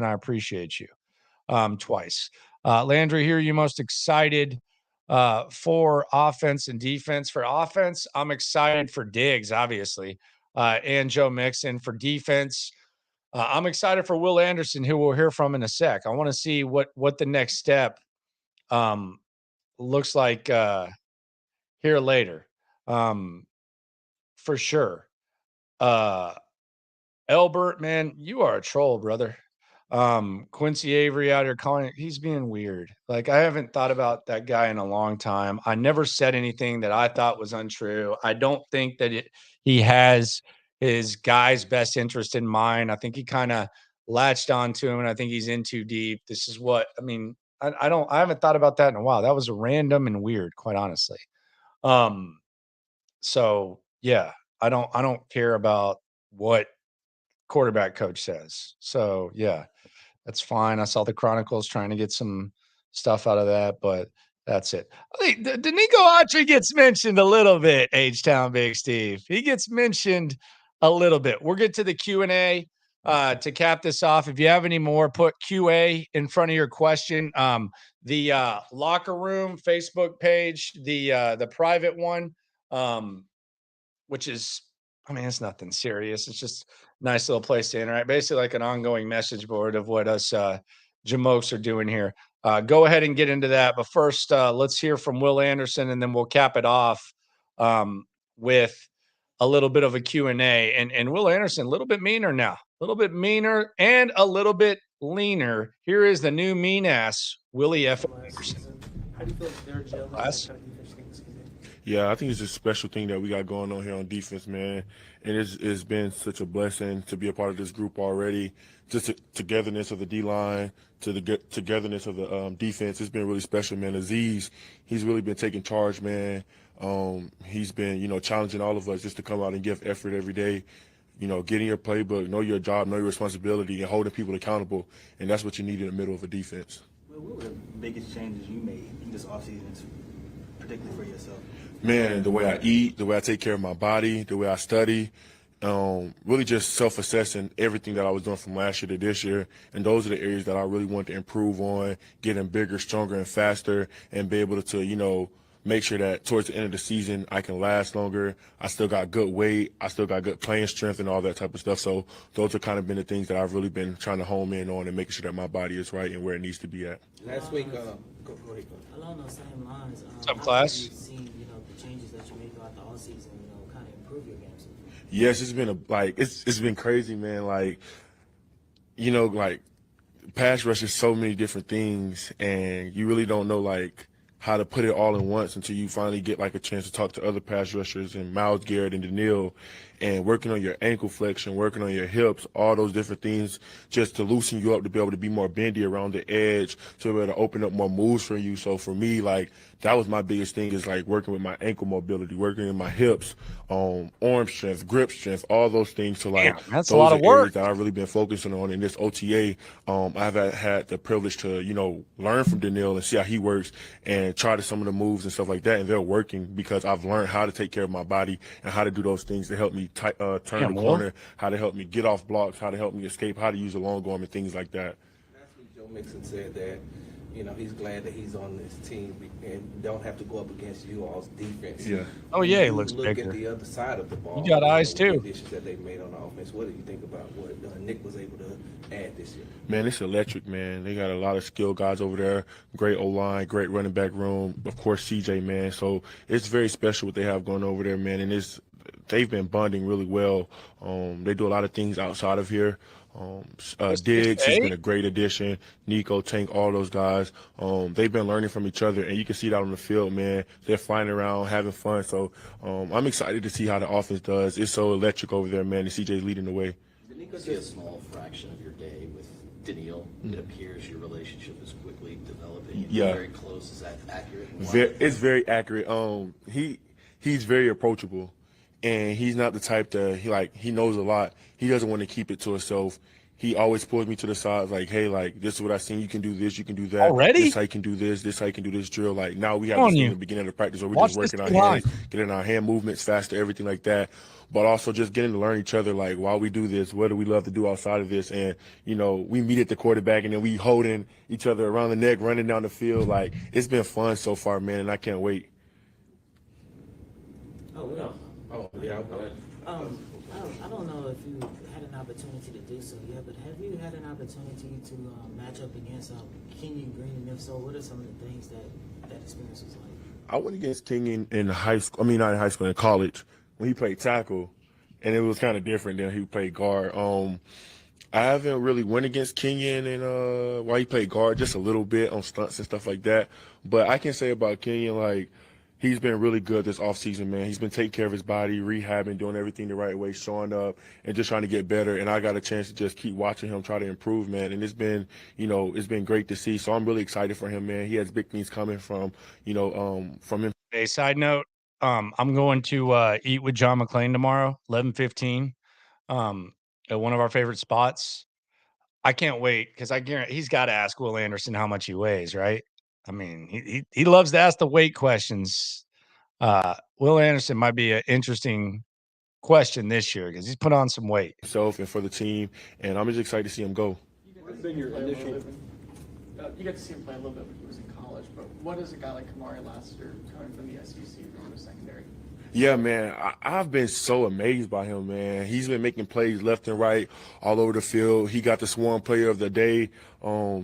S1: twice. Landry, here are you most excited for offense and defense? For offense, I'm excited for Diggs, obviously, and Joe Mixon. For defense, I'm excited for Will Anderson, who we'll hear from in a sec. I want to see what the next step looks like here later. For sure. Elbert, man, you are a troll, brother. Quincy Avery out here calling, he's being weird. Like, I haven't thought about that guy in a long time. I never said anything that I thought was untrue. I don't think that he has his guy's best interest in mind. I think he kind of latched onto him, and I think he's in too deep. This is what I mean. I haven't thought about that in a while. That was random and weird, quite honestly. So yeah, I don't care about what quarterback coach says. So yeah, that's fine. I saw the Chronicles trying to get some stuff out of that, but that's it. I think DeMeco Autrey gets mentioned a little bit. H-Town Big Steve, he gets mentioned a little bit. We'll get to the Q&A to cap this off. If you have any more, put QA in front of your question. The locker room Facebook page, the private one, which is, I mean, it's nothing serious. It's just a nice little place to interact. Basically like an ongoing message board of what us Jamokes are doing here. Go ahead and get into that. But first, let's hear from Will Anderson, and then we'll cap it off with a little bit of a Q&A. And Will Anderson, a little bit meaner now. A little bit meaner and a little bit leaner. Here is the new mean-ass Willie F. Anderson.
S2: How do you feel like they're gelling?
S1: Class?
S19: Yeah, I think it's a special thing that we got going on here on defense, man. And it's been such a blessing to be a part of this group already. Just the togetherness of the D-line, to the togetherness of the defense. It's been really special, man. Aziz, he's really been taking charge, man. He's been, challenging all of us just to come out and give effort every day. Getting your playbook, know your job, know your responsibility, and holding people accountable. And that's what you need in the middle of a defense.
S5: What were the biggest changes you made this offseason, particularly for yourself?
S19: Man, the way I eat, the way I take care of my body, the way I study, really just self-assessing everything that I was doing from last year to this year. And those are the areas that I really want to improve on, getting bigger, stronger, and faster, and be able to, make sure that towards the end of the season I can last longer. I still got good weight. I still got good playing strength and all that type of stuff. So those have kind of been the things that I've really been trying to home in on and making sure that my body is right and where it needs to be at.
S9: Last week, go ahead.
S7: Along those same lines,
S1: what's up, class?
S7: You've seen, the changes that you made throughout the offseason, kind of improve your game.
S19: Yes, it's been it's been crazy, man. Pass rush is so many different things, and you really don't know how to put it all in once until you finally get like a chance to talk to other pass rushers and Myles Garrett and Daniil, and working on your ankle flexion, working on your hips, all those different things just to loosen you up to be able to be more bendy around the edge, to be able to open up more moves for you. So for me, like, that was my biggest thing, is like working with my ankle mobility, working in my hips, arm strength, grip strength, all those things. So like,
S1: Damn, that's a
S19: those
S1: lot
S19: are
S1: of work.
S19: areas that I've really been focusing on in this OTA. I've had the privilege to, learn from Daniil and see how he works and try some of the moves and stuff like that, and they're working because I've learned how to take care of my body and how to do those things to help me turn the corner, how to help me get off blocks, how to help me escape, how to use a long arm and things like that.
S9: Joe Mixon said that, he's glad that he's on this team and don't have to go up against you all's defense.
S19: Yeah.
S1: Oh, yeah, he
S9: You
S1: looks
S9: look
S1: bigger.
S9: at the other side of the ball.
S1: You got eyes,
S9: with
S1: too.
S9: The additions that they made on offense. What do you think about what Nick was able to add this year?
S19: Man, it's electric, man. They got a lot of skilled guys over there. Great O-line, great running back room. Of course, CJ, man. So it's very special what they have going over there, man. And they've been bonding really well. They do a lot of things outside of here. Diggs, he's been a great addition. Nico, Tank, all those guys. They've been learning from each other, and you can see that on the field, man. They're flying around, having fun. So I'm excited to see how the offense does. It's so electric over there, man, and CJ's leading the way.
S13: DeMeco see a small fraction of your day with Daniil. It appears your relationship is quickly developing. And
S19: Yeah.
S13: Very close. Is that accurate?
S19: It's very accurate. He's very approachable, and he's not the type that he knows a lot. He doesn't want to keep it to himself. He always pulls me to the side, like, hey, like, this is what I seen. You can do this, you can do that.
S1: Already?
S19: This how you can do this. This how you can do this drill. Like, now we have
S1: On
S19: this thing
S1: you.
S19: in the beginning of the practice where we're
S1: Watch
S19: just working
S1: this
S19: our
S1: line.
S19: hands, getting our hand movements faster, everything like that. But also just getting to learn each other, like, while we do this, what do we love to do outside of this? And, we meet at the quarterback, and then we holding each other around the neck, running down the field. Like, it's been fun so far, man, and I can't wait.
S7: Oh, no.
S9: Oh, yeah.
S7: I don't know if you had an opportunity to do so yet, but have you had an opportunity to match up against Kenyon Green? And if so, what are some of the things that experience was like?
S19: I went against Kenyon in high school. I mean, not in high school, in college, when he played tackle, and it was kind of different than he played guard. I haven't really went against Kenyon and while he played guard, just a little bit on stunts and stuff like that. But I can say about Kenyon, like, he's been really good this offseason, man. He's been taking care of his body, rehabbing, doing everything the right way, showing up, and just trying to get better. And I got a chance to just keep watching him try to improve, man. And it's been great to see. So I'm really excited for him, man. He has big things coming from him.
S1: Hey, side note, I'm going to eat with John McClain tomorrow, 11:15, at one of our favorite spots. I can't wait because I guarantee he's got to ask Will Anderson how much he weighs, right? I mean, he loves to ask the weight questions. Will Anderson might be an interesting question this year because he's put on some weight.
S19: Himself and for the team, and I'm just excited to see him go.
S14: What's been your initial?
S8: You got to see him play a little bit when he was in college, but what is a guy like Kamari Lassiter coming from the SEC from the secondary?
S19: Yeah, man, I've been so amazed by him, man. He's been making plays left and right all over the field. He got the Swarm Player of the Day.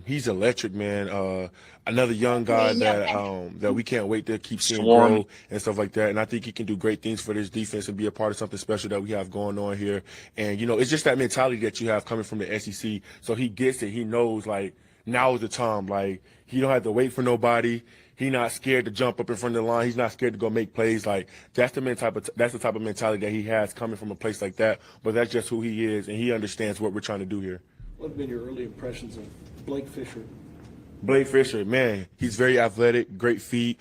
S19: He's electric, man. Another young guy that we can't wait to keep seeing grow and stuff like that. And I think he can do great things for this defense and be a part of something special that we have going on here. And, it's just that mentality that you have coming from the SEC. So he gets it. He knows, like, now is the time. Like, he don't have to wait for nobody. He's not scared to jump up in front of the line. He's not scared to go make plays. Like, that's the type of mentality that he has coming from a place like that. But that's just who he is, and he understands what we're trying to do here.
S14: What have been your early impressions of Blake Fisher?
S19: Blake Fisher, man, he's very athletic, great feet,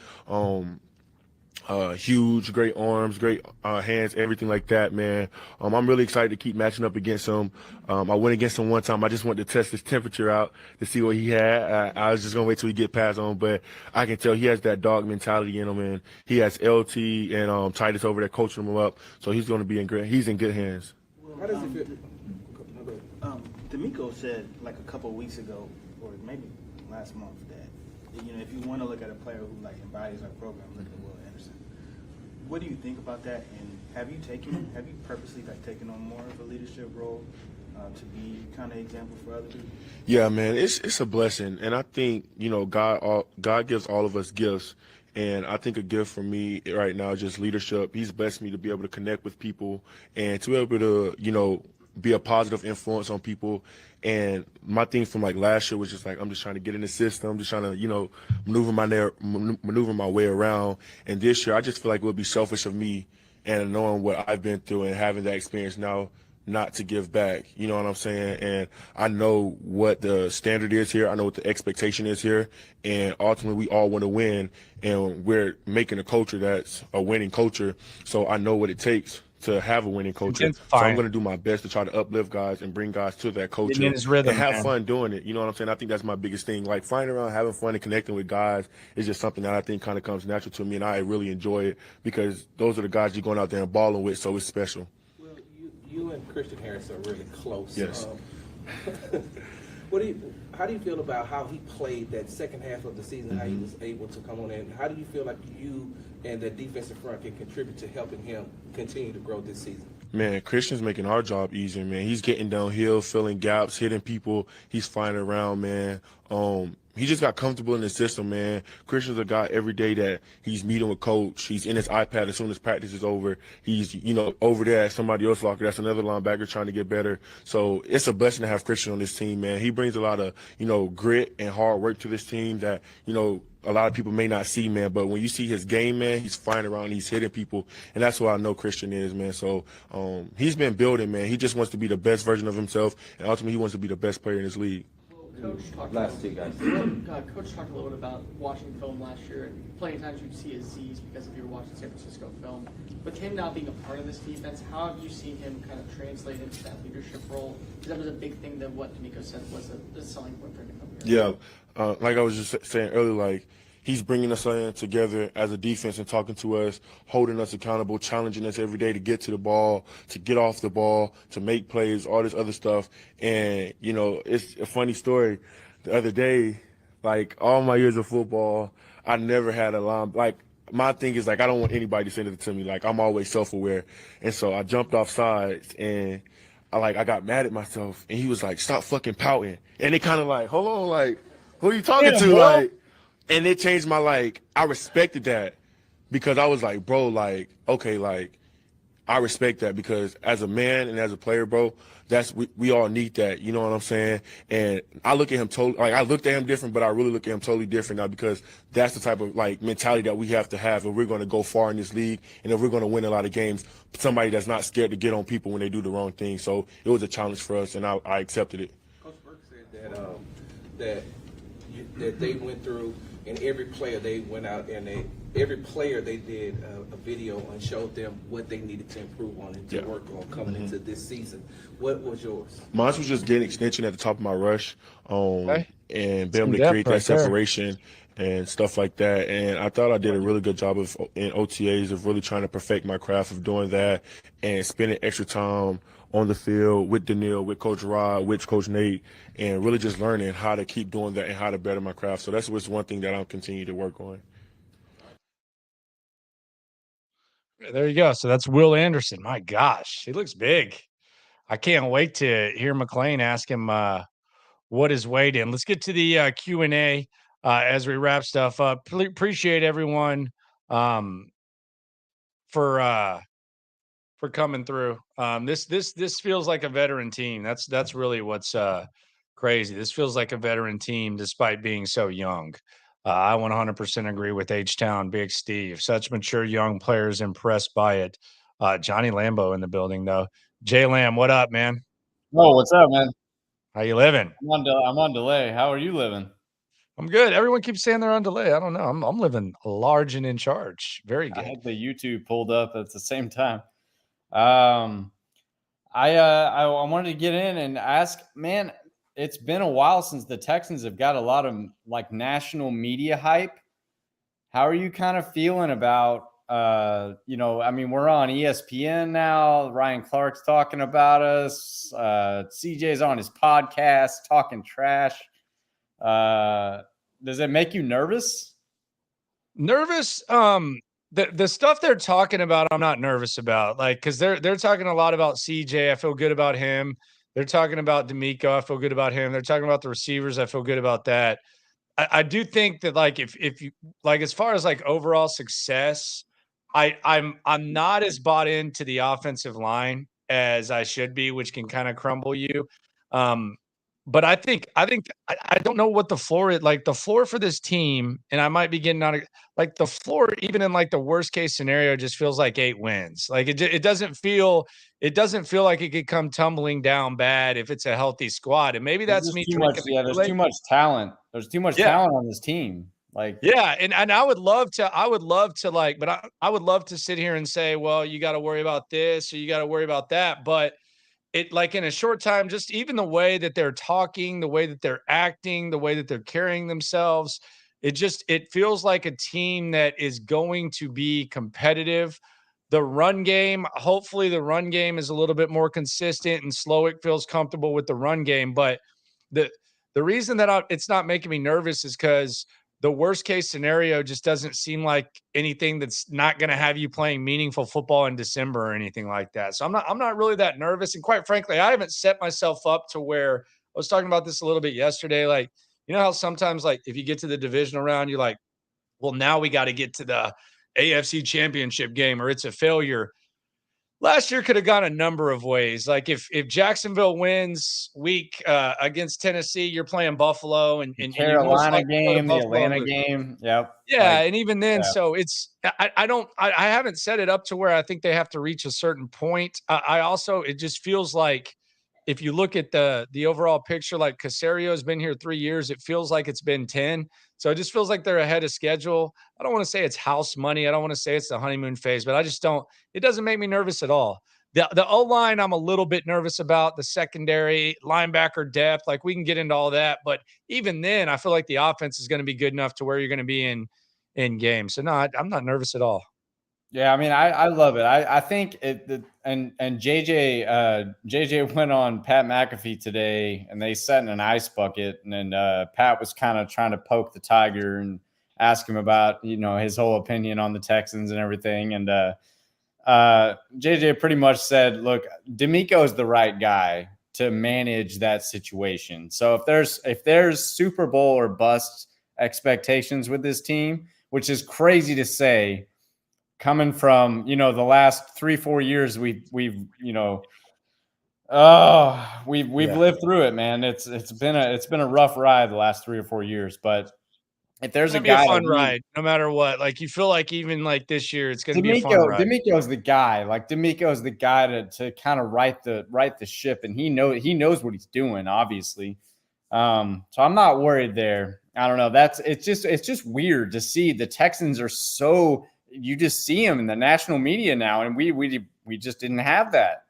S19: huge, great arms, great hands, everything like that, man. I'm really excited to keep matching up against him. I went against him one time. I just wanted to test his temperature out to see what he had. I was just going to wait till he get past on, but I can tell he has that dog mentality in him, and he has LT and Titus over there coaching him up, so he's going to be he's in good hands.
S5: How does it feel? DeMeco said like a couple of weeks ago, or maybe last month, that if you want to look at a player who like embodies our program, look at Will Anderson. What do you think about that? And have you purposely taken on more of a leadership role to be kind of example for other people?
S19: Yeah, man, it's a blessing, and I think God gives all of us gifts. And I think a gift for me right now is just leadership. He's blessed me to be able to connect with people and to be able to, be a positive influence on people. And my thing from like last year was just like, I'm just trying to get in the system. I'm just trying to, you know, maneuver my way around. And this year, I just feel like it would be selfish of me and knowing what I've been through and having that experience now not to give back. You know what I'm saying? And I know what the standard is here. I know what the expectation is here. And ultimately, we all want to win. And we're making a culture that's a winning culture. So I know what it takes to have a winning culture. So I'm going to do my best to try to uplift guys and bring guys to that culture
S1: in his rhythm,
S19: and have
S1: man.
S19: fun doing it. You know what I'm saying? I think that's my biggest thing. Like flying around, having fun, and connecting with guys is just something that I think kind of comes natural to me, and I really enjoy it because those are the guys you're going out there and balling with, so it's special.
S9: Well, you and Christian Harris are really close.
S19: Yes.
S9: How do you feel about how he played that second half of the season, how he was able to come on in? How do you feel like you and the defensive front can contribute to helping him continue to grow this season?
S19: Man, Christian's making our job easier, man. He's getting downhill, filling gaps, hitting people. He's flying around, man. He just got comfortable in the system, man. Christian's a guy every day that he's meeting with coach. He's in his iPad as soon as practice is over. He's, you know, over there at somebody else's locker. That's another linebacker trying to get better. So it's a blessing to have Christian on this team, man. He brings a lot of, you know, grit and hard work to this team that, you know, a lot of people may not see, man. But when you see his game, man, he's flying around, he's hitting people, and that's what I know Christian is, man. So he's been building, man. He just wants to be the best version of himself, and ultimately he wants to be the best player in this league.
S8: Coach talked
S13: Last two guys.
S8: Coach talked a little bit about watching film last year, and plenty of times you'd see his Z's because if you were watching San Francisco film. With him now being a part of this defense, how have you seen him kind of translate into that leadership role? Because that was a big thing that what DeMeco said was a selling point for him to come here.
S19: Yeah, like I was just saying earlier, like he's bringing us in together as a defense and talking to us, holding us accountable, challenging us every day to get to the ball, to get off the ball, to make plays, all this other stuff. And, you know, it's a funny story. The other day, like all my years of football, I never had a line. Like my thing is like I don't want anybody to send it to me. Like I'm always self-aware. And so I jumped off sides and I got mad at myself. And he was like, stop fucking pouting. And it kind of like, hold on, like, who are you talking to?
S1: Bro.
S19: Like, and it changed my, like, I respected that because I was like, bro, like, okay, like, I respect that because as a man and as a player, bro, we all need that. You know what I'm saying? And I look at him totally, like, I looked at him different, but I really look at him totally different now because that's the type of, like, mentality that we have to have if we're going to go far in this league and if we're going to win a lot of games, somebody that's not scared to get on people when they do the wrong thing. So it was a challenge for us, and I accepted it.
S9: Coach Burke said that that they went through, and every player they went out and every player they did a video and showed them what they needed to improve on and to work on coming into this season. What was yours?
S19: Mine was just getting extension at the top of my rush, and being able to
S1: depth
S19: create that
S1: right there.
S19: separation and stuff like that. And I thought I did a really good job in OTAs of really trying to perfect my craft of doing that and spending extra time on the field with Daniil, with Coach Rod, with Coach Nate, and really just learning how to keep doing that and how to better my craft. So that's what's one thing that I'll continue to work on.
S1: There you go. So that's Will Anderson. My gosh, he looks big. I can't wait to hear McClain ask him what his weight in. Let's get to the Q&A as we wrap stuff up. Appreciate everyone for coming through. This feels like a veteran team. That's really what's crazy. This feels like a veteran team despite being so young. I 100% agree with H-Town, Big Steve. Such mature young players, impressed by it. Johnny Lambo in the building, though. Jay Lamb, what up, man?
S18: Oh, what's up, man?
S1: How you living?
S18: I'm on delay. How are you living?
S1: I'm good. Everyone keeps saying they're on delay. I don't know. I'm living large and in charge. Very good.
S18: I had the YouTube pulled up at the same time. I wanted to get in and ask, man, it's been a while since the Texans have got a lot of like national media hype. How are you kind of feeling about, I mean, we're on ESPN now. Ryan Clark's talking about us. CJ's on his podcast talking trash. Does it make you nervous?
S1: Nervous? The stuff they're talking about, I'm not nervous about. Like, because they're talking a lot about CJ. I feel good about him. They're talking about DeMeco. I feel good about him. They're talking about the receivers. I feel good about that. I do think that, like, if you like, as far as like overall success, I'm not as bought into the offensive line as I should be, which can kind of crumble you. But I don't know what the floor is. Like the floor for this team, and I might be getting on like the floor, even in like the worst case scenario, just feels like 8 wins. Like it doesn't feel like it could come tumbling down bad if it's a healthy squad. And maybe
S18: There's
S1: that's
S18: just
S1: me
S18: too much.
S1: drinking the
S18: Yeah, there's
S1: Kool-Aid.
S18: too much talent. There's too much
S1: Yeah.
S18: talent on this team. Like,
S1: Yeah, and I would love to like, but I would love to sit here and say, well, you got to worry about this or you got to worry about that. But it like in a short time, just even the way that they're talking, the way that they're acting, the way that they're carrying themselves, it feels like a team that is going to be competitive. The run game, hopefully the run game is a little bit more consistent and Slowick feels comfortable with the run game. But the the reason that it's not making me nervous is because the worst case scenario just doesn't seem like anything that's not going to have you playing meaningful football in December or anything like that. So I'm not really that nervous. And quite frankly, I haven't set myself up to where I was talking about this a little bit yesterday. Like, you know how sometimes like if you get to the divisional round, you're like, well, now we got to get to the AFC championship game or it's a failure. Last year could have gone a number of ways. Like if Jacksonville wins week against Tennessee, you're playing Buffalo, and you most
S18: Carolina
S1: likely go to
S18: game, the
S1: Buffalo and
S18: Atlanta
S1: lose.
S18: game. Yep.
S1: Yeah,
S18: Like,
S1: and even then,
S18: yeah.
S1: so it's I haven't set it up to where I think they have to reach a certain point. I also it just feels like if you look at the overall picture, like Casario's been here 3 years, it feels like it's been 10. So it just feels like they're ahead of schedule. I don't want to say it's house money. I don't want to say it's the honeymoon phase, but I just don't. It doesn't make me nervous at all. The O line, I'm a little bit nervous about the secondary linebacker depth. Like we can get into all that, but even then, I feel like the offense is going to be good enough to where you're going to be in games. So no, I'm not nervous at all.
S18: Yeah, I mean, I love it. I think and JJ went on Pat McAfee today, and they sat in an ice bucket, and then Pat was kind of trying to poke the tiger and ask him about his whole opinion on the Texans and everything, and JJ pretty much said, "Look, DeMeco is the right guy to manage that situation. So if there's Super Bowl or bust expectations with this team, which is crazy to say." Coming from, the last 3-4 years, we've lived through it, man. It's been a rough ride the last 3 or 4 years. But if there's a guy,
S1: a fun ride, no matter what. Like you feel like even like this year, it's going to be a fun ride.
S18: DeMeco's the guy. Like DeMeco's the guy to kind of right the ship, and he knows what he's doing, obviously. So I'm not worried there. I don't know. It's just weird to see the Texans are so. You just see them in the national media now, and we just didn't have that.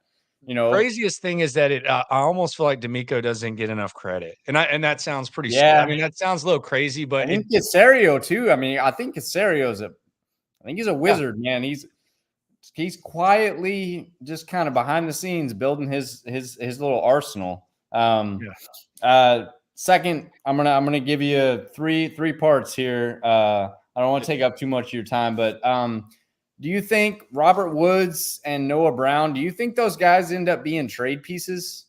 S1: Craziest thing is that I almost feel like DeMeco doesn't get enough credit, and that sounds pretty.
S18: Yeah,
S1: I mean that sounds a little crazy, but
S18: I think Casario too. I mean, I think Casario's he's a wizard, man. He's quietly just kind of behind the scenes building his little arsenal. Second, I'm gonna give you three parts here. I don't want to take up too much of your time, but do you think Robert Woods and Noah Brown, do you think those guys end up being trade pieces?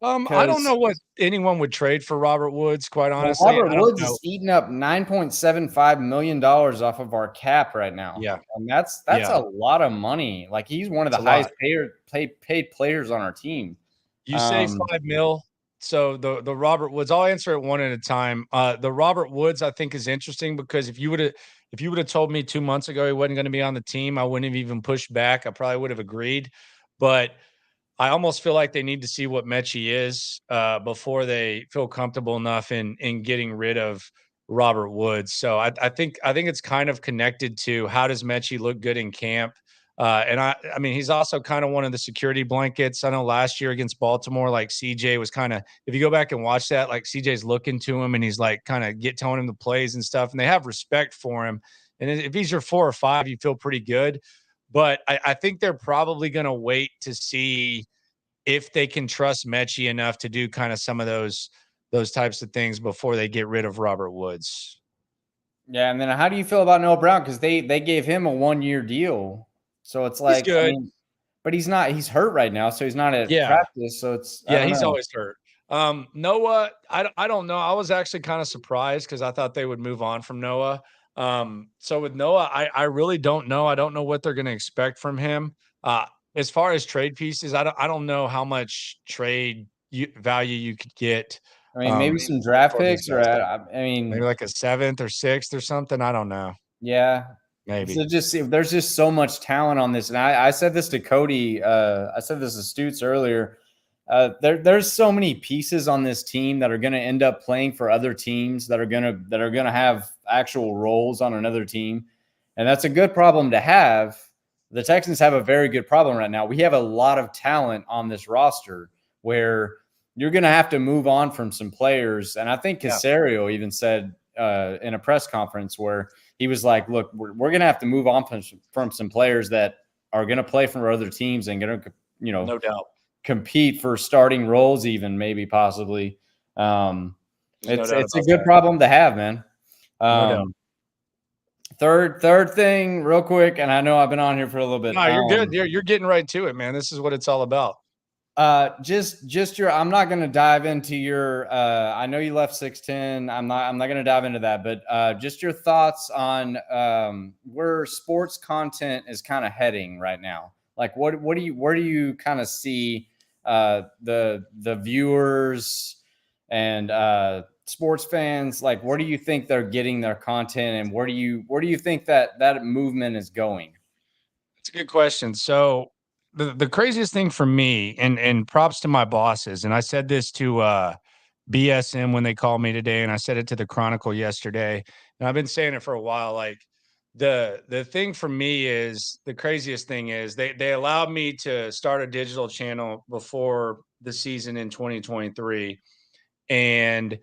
S1: I don't know what anyone would trade for Robert Woods, quite honestly.
S18: Robert Woods is eating up $9.75 million off of our cap right now.
S1: Yeah.
S18: And that's a lot of money. Like he's one of the highest paid players on our team.
S1: You say $5 million. So the Robert Woods, I'll answer it one at a time. The Robert Woods, I think, is interesting because if you would have told me 2 months ago he wasn't going to be on the team, I wouldn't have even pushed back. I probably would have agreed. But I almost feel like they need to see what Mechie is before they feel comfortable enough in getting rid of Robert Woods. So I think it's kind of connected to how does Mechie look good in camp. And I mean, he's also kind of one of the security blankets. I know last year against Baltimore, like CJ was kind of, if you go back and watch that, like CJ's looking to him and he's like kind of telling him the plays and stuff. And they have respect for him. And if he's your 4 or 5, you feel pretty good. But I think they're probably going to wait to see if they can trust Mechie enough to do kind of some of those types of things before they get rid of Robert Woods.
S18: Yeah. And then how do you feel about Noah Brown? Because they gave him a 1-year deal. So it's like,
S1: he's good.
S18: I mean, but he's hurt right now. So he's not at practice. So it's,
S1: he's always hurt. Noah, I don't know. I was actually kind of surprised because I thought they would move on from Noah. So with Noah, I really don't know. I don't know what they're going to expect from him. as far as trade pieces, I don't know how much value you could get.
S18: I mean, maybe some draft
S1: for those
S18: picks, or
S1: guys.
S18: I mean,
S1: Maybe like a 7th or 6th or something. I don't know.
S18: yeah.
S1: Maybe.
S18: So there's just so much talent on this, and I said this to Cody. I said this to Stutes earlier. There's so many pieces on this team that are going to end up playing for other teams that are gonna have actual roles on another team, and that's a good problem to have. The Texans have a very good problem right now. We have a lot of talent on this roster where you're going to have to move on from some players, and I think Casario even said in a press conference where he was like, "Look, we're going to have to move on from some players that are going to play for other teams and going to,
S1: no doubt,
S18: compete for starting roles, even maybe possibly." It's a good problem to have, man.
S1: No doubt.
S18: Third thing, real quick, and I know I've been on here for a little bit.
S1: No, you're good. You're getting right to it, man. This is what it's all about.
S18: Just your. I'm not going to dive into your. I know you left 610. I'm not going to dive into that, but just your thoughts on where sports content is kind of heading right now. Like, where do you kind of see the viewers and sports fans, like, where do you think they're getting their content, and where do you think that movement is going?
S1: It's a good question. So the craziest thing for me, and props to my bosses, and I said this to BSM when they called me today, and I said it to the Chronicle yesterday, and I've been saying it for a while. Like, the thing for me is, the craziest thing is they allowed me to start a digital channel before the season in 2023, and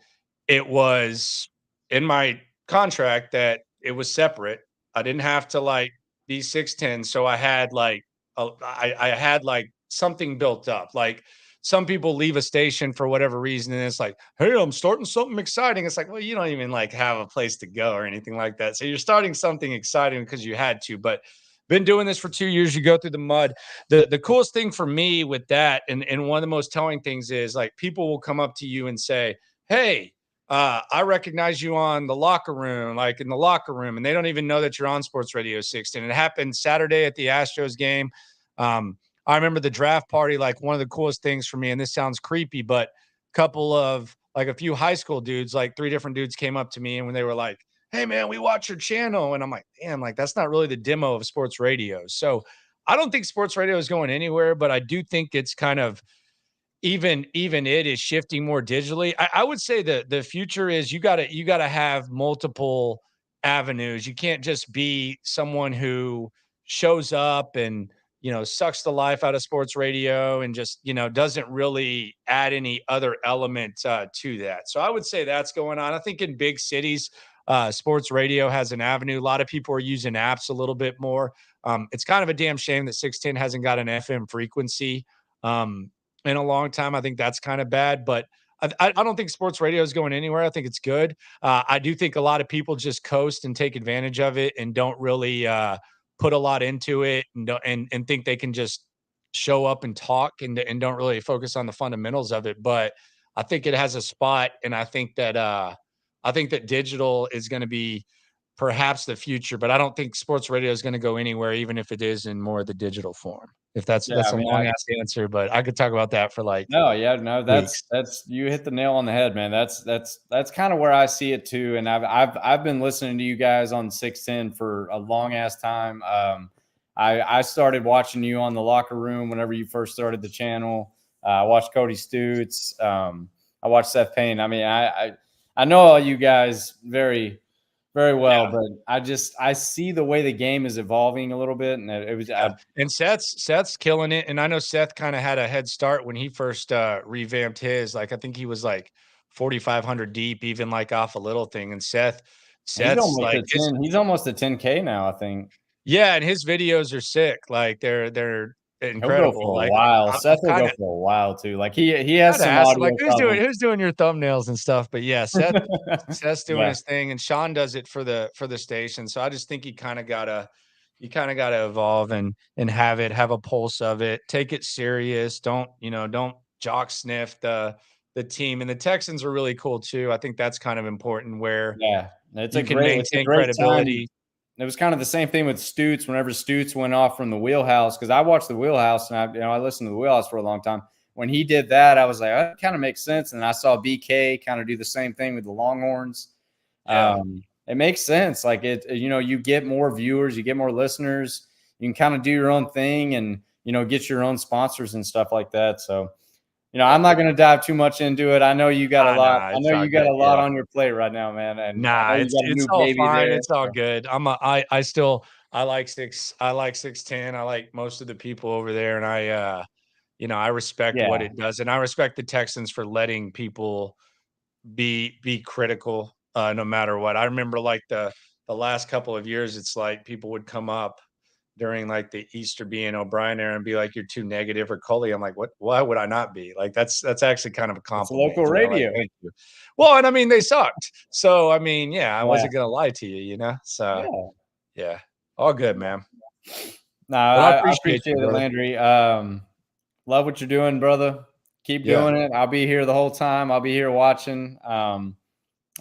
S1: it was in my contract that it was separate. I didn't have to like be 610. So I had like, I had like something built up. Like, some people leave a station for whatever reason, and it's like, hey, I'm starting something exciting. It's like, well, you don't even like have a place to go or anything like that. So you're starting something exciting because you had to, but been doing this for 2 years. You go through the mud. The coolest thing for me with that, and one of the most telling things is, like, people will come up to you and say, hey, I recognize you on the locker room, like in the locker room, and they don't even know that you're on Sports Radio 16. It happened Saturday at the Astros game. I remember the draft party, like, one of the coolest things for me, and this sounds creepy, but a few high school dudes, like 3 different dudes came up to me, and when they were like, hey man, we watch your channel. And I'm like, damn, like, that's not really the demo of sports radio. So I don't think sports radio is going anywhere, but I do think it's kind of, even it is shifting more digitally. I would say that the future is, you gotta have multiple avenues. You can't just be someone who shows up and, sucks the life out of sports radio and just, doesn't really add any other element to that. So I would say that's going on. I think in big cities, sports radio has an avenue. A lot of people are using apps a little bit more. It's kind of a damn shame that 610 hasn't got an FM frequency in a long time. I think that's kind of bad, but I don't think sports radio is going anywhere. I think it's good. I do think a lot of people just coast and take advantage of it and don't really put a lot into it, and think they can just show up and talk and don't really focus on the fundamentals of it. But I think it has a spot, and I think that digital is going to be perhaps the future, but I don't think sports radio is going to go anywhere, even if it is in more of the digital form. If that's a long ass answer, but I could talk about that for like
S18: that's you hit the nail on the head, man. That's kind of where I see it too. And I've been listening to you guys on 610 for a long ass time. I started watching you on the Locker Room whenever you first started the channel. I watched Cody Stutes. I watched Seth Payne. I mean, I know all you guys very, very well, but I see the way the game is evolving a little bit, and it was.
S1: And Seth's killing it, and I know Seth kind of had a head start when he first revamped his. Like, I think he was like 4,500 deep, even like off a little thing. And Seth's like
S18: he's almost at 10K now, I think.
S1: Yeah, and his videos are sick. Like, they're incredible.
S18: He'll go for
S1: like
S18: a while. Seth will go for a while too. Like, he has some audio.
S1: Like, who's doing your thumbnails and stuff? But yeah, Seth's doing his thing, and Sean does it for the station. So I just think you kind of gotta evolve and have a pulse of it. Take it serious. Don't jock sniff the team. And the Texans are really cool too. I think that's kind of important, where
S18: it's
S1: you
S18: a
S1: can
S18: great
S1: maintain credibility.
S18: it was kind of the same thing with Stutes. Whenever Stutes went off from the wheelhouse, because I watched the wheelhouse and I listened to the wheelhouse for a long time. When he did that, I was like, that kind of makes sense. And I saw BK kind of do the same thing with the Longhorns.
S1: Yeah.
S18: It makes sense. Like you get more viewers, you get more listeners. You can kind of do your own thing and, get your own sponsors and stuff like that. So, I'm not going to dive too much into it. I know you got a lot. I know you got a lot on your plate right now, man. And I know you got a
S1: it's
S18: new
S1: all
S18: baby
S1: fine.
S18: there.
S1: It's all good. I still like 6'10". I like most of the people over there, and I respect what it does, and I respect the Texans for letting people be critical no matter what. I remember like the last couple of years, it's like people would come up during like the Easter being O'Brien era and be like, "You're too negative or Cully." I'm like, "What? Why would I not be?" Like that's actually kind of a
S18: It's
S1: compliment.
S18: local
S1: Like,
S18: radio.
S1: thank you. Well, and I mean they sucked. So I mean, yeah, I wasn't gonna lie to you, So yeah, all good, man.
S18: No,
S1: But I
S18: I
S1: appreciate
S18: appreciate
S1: you,
S18: it,
S1: brother.
S18: Landry. Love what you're doing, brother. Keep doing it. I'll be here the whole time. I'll be here watching.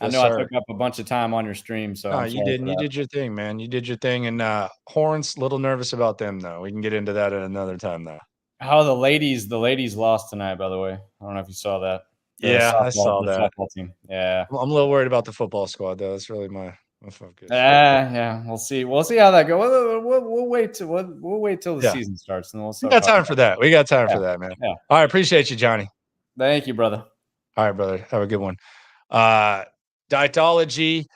S18: I
S1: Yes,
S18: know I
S1: sir.
S18: took up a bunch of time on your stream, so
S1: No,
S18: I'm
S1: you
S18: sorry
S1: didn't.
S18: for
S1: You
S18: that.
S1: did your thing, man. You did your thing. And Horns, little nervous about them though. We can get into that at another time though.
S18: How the ladies lost tonight, by the way. I don't know if you saw that.
S1: Yeah, I saw
S18: The
S1: that.
S18: softball team. Yeah.
S1: I'm a little worried about the football squad though. That's really my focus.
S18: Yeah, we'll see. We'll see how that goes. We'll wait till the
S1: Yeah.
S18: season starts, and we'll
S1: We
S18: start
S1: got
S18: talking
S1: time for that. We got time for that, man.
S18: Yeah.
S1: All right, appreciate you, Johnny.
S18: Thank you, brother.
S1: All right, brother. Have a good one. Dietology,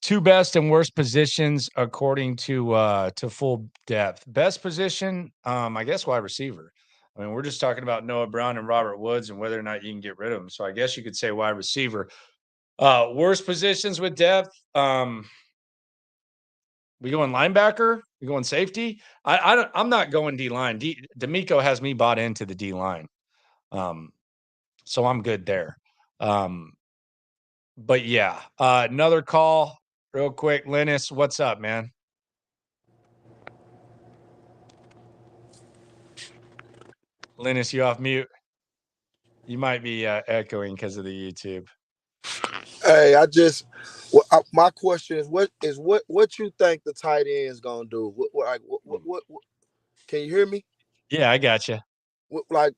S1: two best and worst positions according to full depth. Best position, I guess wide receiver. I mean, we're just talking about Noah Brown and Robert Woods and whether or not you can get rid of them. So I guess you could say wide receiver. Worst positions with depth. We going linebacker? We going safety? I'm not going D line. DeMeco has me bought into the D line. So I'm good there. But yeah, another call real quick. Linus, what's up, man? Linus, you off mute? You might be echoing because of the YouTube.
S20: Hey, my question is, what you think the tight end is gonna do? What can you hear me?
S1: Yeah, I got you.
S20: Like,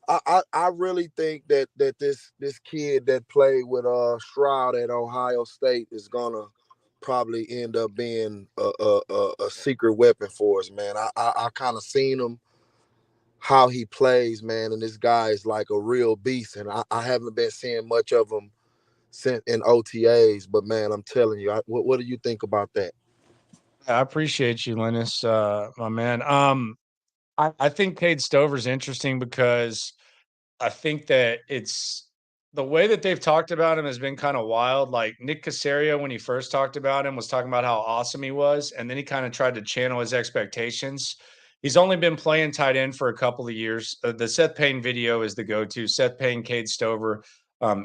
S20: I really think that this kid that played with Stroud at Ohio State is gonna probably end up being a secret weapon for us, man. I kind of seen him how he plays, man, and this guy is like a real beast, and I haven't been seeing much of him since in OTAs, but man, I'm telling you, what do you think about that?
S1: I appreciate you, Linus, my man. I think Cade Stover's interesting because I think that it's the way that they've talked about him has been kind of wild. Like Nick Caserio, when he first talked about him, was talking about how awesome he was, and then he kind of tried to channel his expectations. He's only been playing tight end for a couple of years. The Seth Payne video is the go-to. Seth Payne, Cade Stover.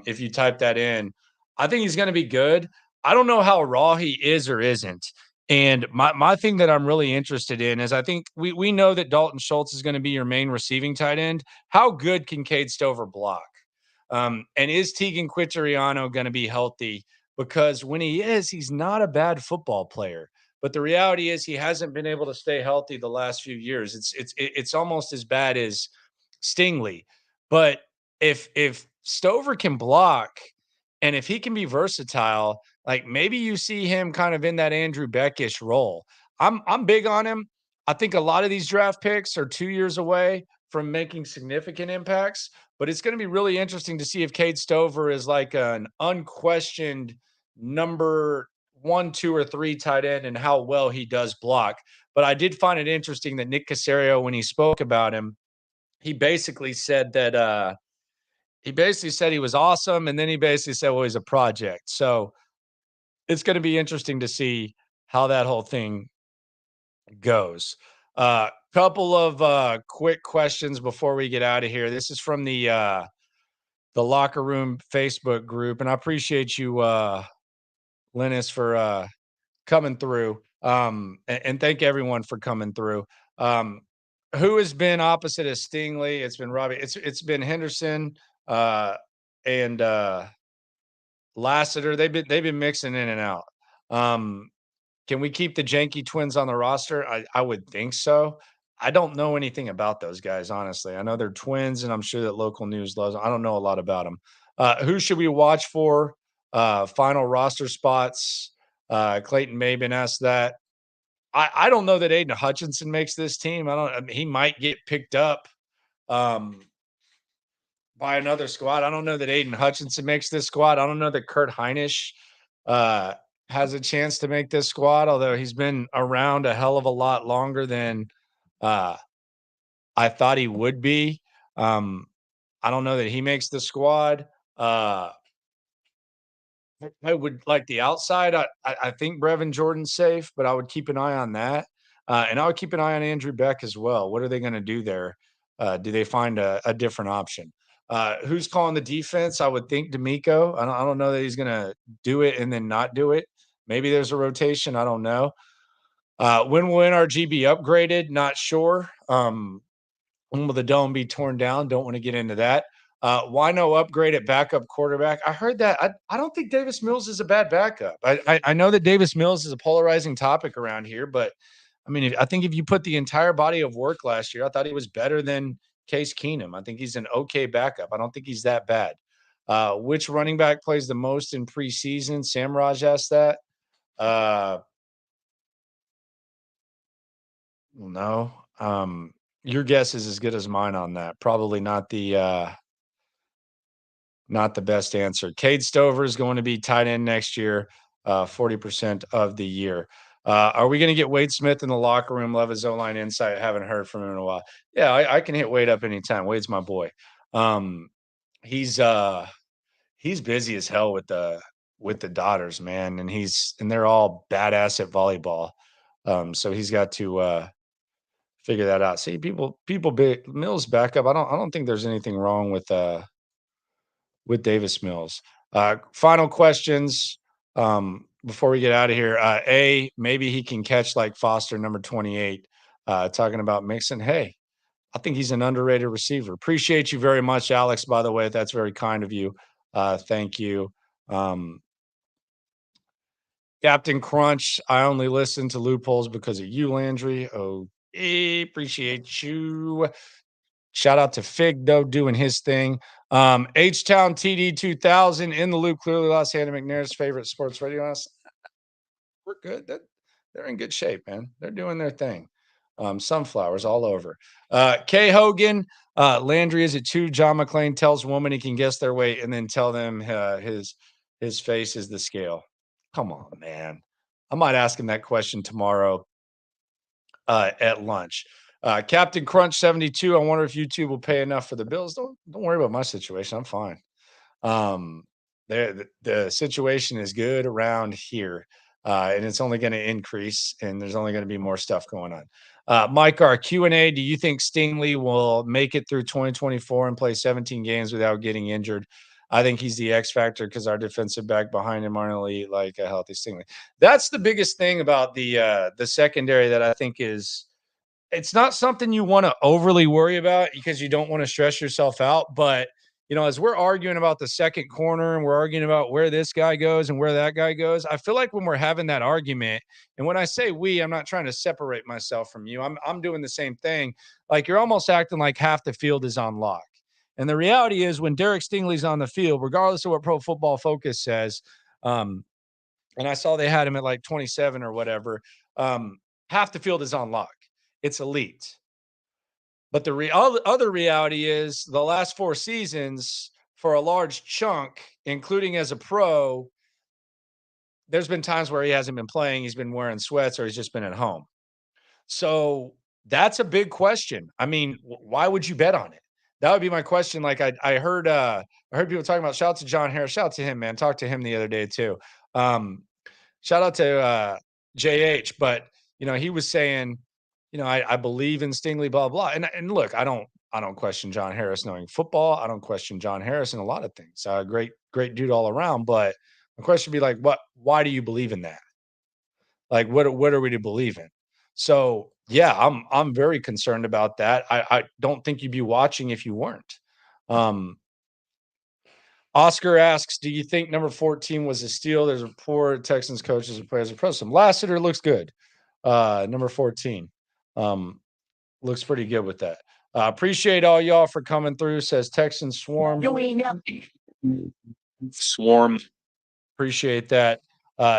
S1: If you type that in, I think he's going to be good. I don't know how raw he is or isn't. And my thing that I'm really interested in is I think we know that Dalton Schultz is going to be your main receiving tight end. How good can Cade Stover block? And is Tegan Quitteriano going to be healthy? Because when he is, he's not a bad football player. But the reality is he hasn't been able to stay healthy the last few years. It's almost as bad as Stingley. But if Stover can block and if he can be versatile, like maybe you see him kind of in that Andrew Beckish role. I'm big on him. I think a lot of these draft picks are 2 years away from making significant impacts, but it's going to be really interesting to see if Cade Stover is like an unquestioned number 1, 2, or 3 tight end and how well he does block. But I did find it interesting that Nick Caserio, when he spoke about him, he basically said that he was awesome, and then he basically said, well, he's a project. So it's going to be interesting to see how that whole thing goes. Couple of quick questions before we get out of here. This is from the Locker Room Facebook group, and I appreciate you, Linus, for coming through. And thank everyone for coming through. Who has been opposite of Stingley? It's been Robbie. It's been Henderson and Lassiter. They've been mixing in and out. Can we keep the Janky twins on the roster? I would think so. I don't know anything about those guys, honestly. I know they're twins, and I'm sure that local news loves them. I don't know a lot about them. Who should we watch for? Final roster spots. Clayton Mabin asked that. I don't know that Aiden Hutchinson makes this team. I mean, he might get picked up by another squad. I don't know that Aiden Hutchinson makes this squad. I don't know that Kurt Heinisch has a chance to make this squad, although he's been around a hell of a lot longer than I thought he would be. I don't know that he makes the squad. I would like the outside. I think Brevin Jordan's safe, but I would keep an eye on that. And I would keep an eye on Andrew Beck as well. What are they going to do there? Do they find a different option? Who's calling the defense? I would think DeMeco. I don't know that he's going to do it and then not do it. Maybe there's a rotation. I don't know. When will NRG be upgraded? Not sure. When will the dome be torn down? Don't want to get into that. Why no upgrade at backup quarterback? I heard that. I don't think Davis Mills is a bad backup. I know that Davis Mills is a polarizing topic around here, but I mean, I think if you put the entire body of work last year, I thought he was better than Case Keenum. I think he's an okay backup. I don't think he's that bad. Which running back plays the most in preseason? Sam Raj asked that. No. Your guess is as good as mine on that. Probably not the best answer. Cade Stover is going to be tight end next year, 40% of the year. Are we going to get Wade Smith in the locker room? Love his O-line insight. Haven't heard from him in a while. Yeah, I can hit Wade up anytime. Wade's my boy. He's busy as hell with the daughters, man, and they're all badass at volleyball. So he's got to figure that out. See, people Mills backup. I don't think there's anything wrong with Davis Mills. Final questions before we get out of here. Maybe he can catch like Foster, number 28. Talking about Mixon. Hey, I think he's an underrated receiver. Appreciate you very much, Alex, by the way. That's very kind of you. Thank you. Captain Crunch, I only listen to loopholes because of you, Landry. Oh, appreciate you. Shout out to Fig, though, doing his thing. H-Town TD 2000 in the loop. Clearly lost Hannah McNair's favorite sports radio. We're good. They're in good shape, man. They're doing their thing. Sunflowers all over. K. Hogan, Landry is at 2. John McClain tells woman he can guess their weight and then tell them his face is the scale. Come on, man. I might ask him that question tomorrow at lunch. Captain Crunch 72. I wonder if YouTube will pay enough for the bills. Don't worry about my situation. I'm fine. The situation is good around here, and it's only going to increase, and there's only going to be more stuff going on. Mike, our Q&A, do you think Stingley will make it through 2024 and play 17 games without getting injured? I think he's the X factor because our defensive back behind him aren't elite like a healthy Stingley. That's the biggest thing about the secondary that I think is it's not something you want to overly worry about because you don't want to stress yourself out. But, as we're arguing about the second corner and we're arguing about where this guy goes and where that guy goes, I feel like when we're having that argument, and when I say we, I'm not trying to separate myself from you. I'm doing the same thing. Like you're almost acting like half the field is on lock. And the reality is when Derek Stingley's on the field, regardless of what Pro Football Focus says, and I saw they had him at like 27 or whatever, half the field is on lock. It's elite. But the other reality is the last 4 seasons, for a large chunk, including as a pro, there's been times where he hasn't been playing. He's been wearing sweats or he's just been at home. So that's a big question. I mean, why would you bet on it? That would be my question. Like I heard people talking about, shout out to John Harris. Shout out to him, man. Talked to him the other day too. Shout out to JH, but he was saying, I believe in Stingley, blah, blah. And look, I don't question John Harris knowing football. I don't question John Harris in a lot of things. Great dude all around. But my question would be like, why do you believe in that? Like, what are we to believe in? So yeah, I'm very concerned about that. I don't think you'd be watching if you weren't. Oscar asks, do you think number 14 was a steal? There's a poor Texans coaches and players approach him. Lassiter looks good. Number 14 looks pretty good with that. Appreciate all y'all for coming through, says Texans Swarm. Swarm. Appreciate that.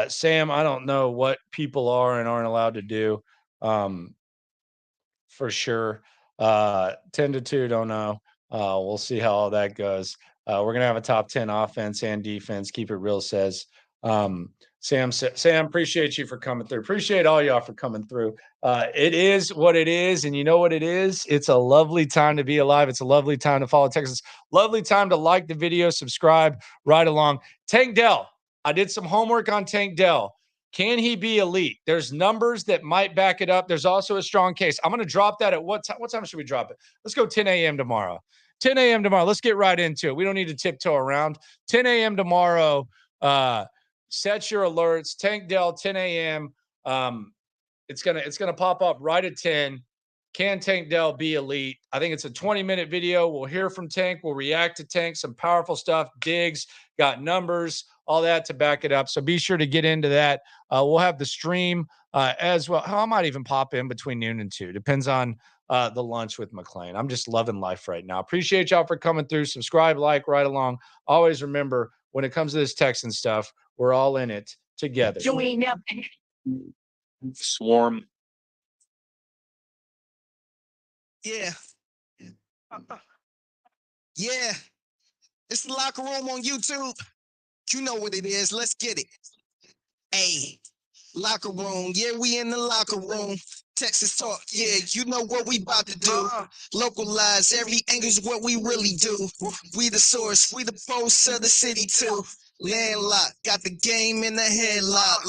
S1: Sam, I don't know what people are and aren't allowed to do. For sure. 10-2, don't know. We'll see how all that goes. We're going to have a top 10 offense and defense. Keep it real, says Sam. Sam, appreciate you for coming through. Appreciate all y'all for coming through. It is what it is. And you know what it is? It's a lovely time to be alive. It's a lovely time to follow Texas. Lovely time to like the video, subscribe, right along. Tank Dell. I did some homework on Tank Dell. Can he be elite? There's numbers that might back it up. There's also a strong case. I'm going to drop that at what time? What time should we drop it? Let's go 10 a.m. tomorrow. 10 a.m. tomorrow. Let's get right into it. We don't need to tiptoe around. 10 a.m. tomorrow. Set your alerts. Tank Dell, 10 a.m. It's gonna pop up right at 10. Can Tank Dell be elite? I think it's a 20-minute video. We'll hear from Tank. We'll react to Tank. Some powerful stuff. Digs, got numbers, all that to back it up. So be sure to get into that. We'll have the stream as well. I might even pop in between noon and 2. Depends on the lunch with McLean. I'm just loving life right now. Appreciate y'all for coming through. Subscribe, like, right along. Always remember, when it comes to this Texan stuff, we're all in it together. Swarm.
S3: Yeah. Yeah. It's the Locker Room on YouTube. You know what it is. Let's get it. Hey, Locker Room. Yeah, we in the Locker Room. Texas talk. Yeah, you know what we about to do. Localize every angle's what we really do. We the source. We the pulse of the city too. Landlocked. Got the game in the headlock.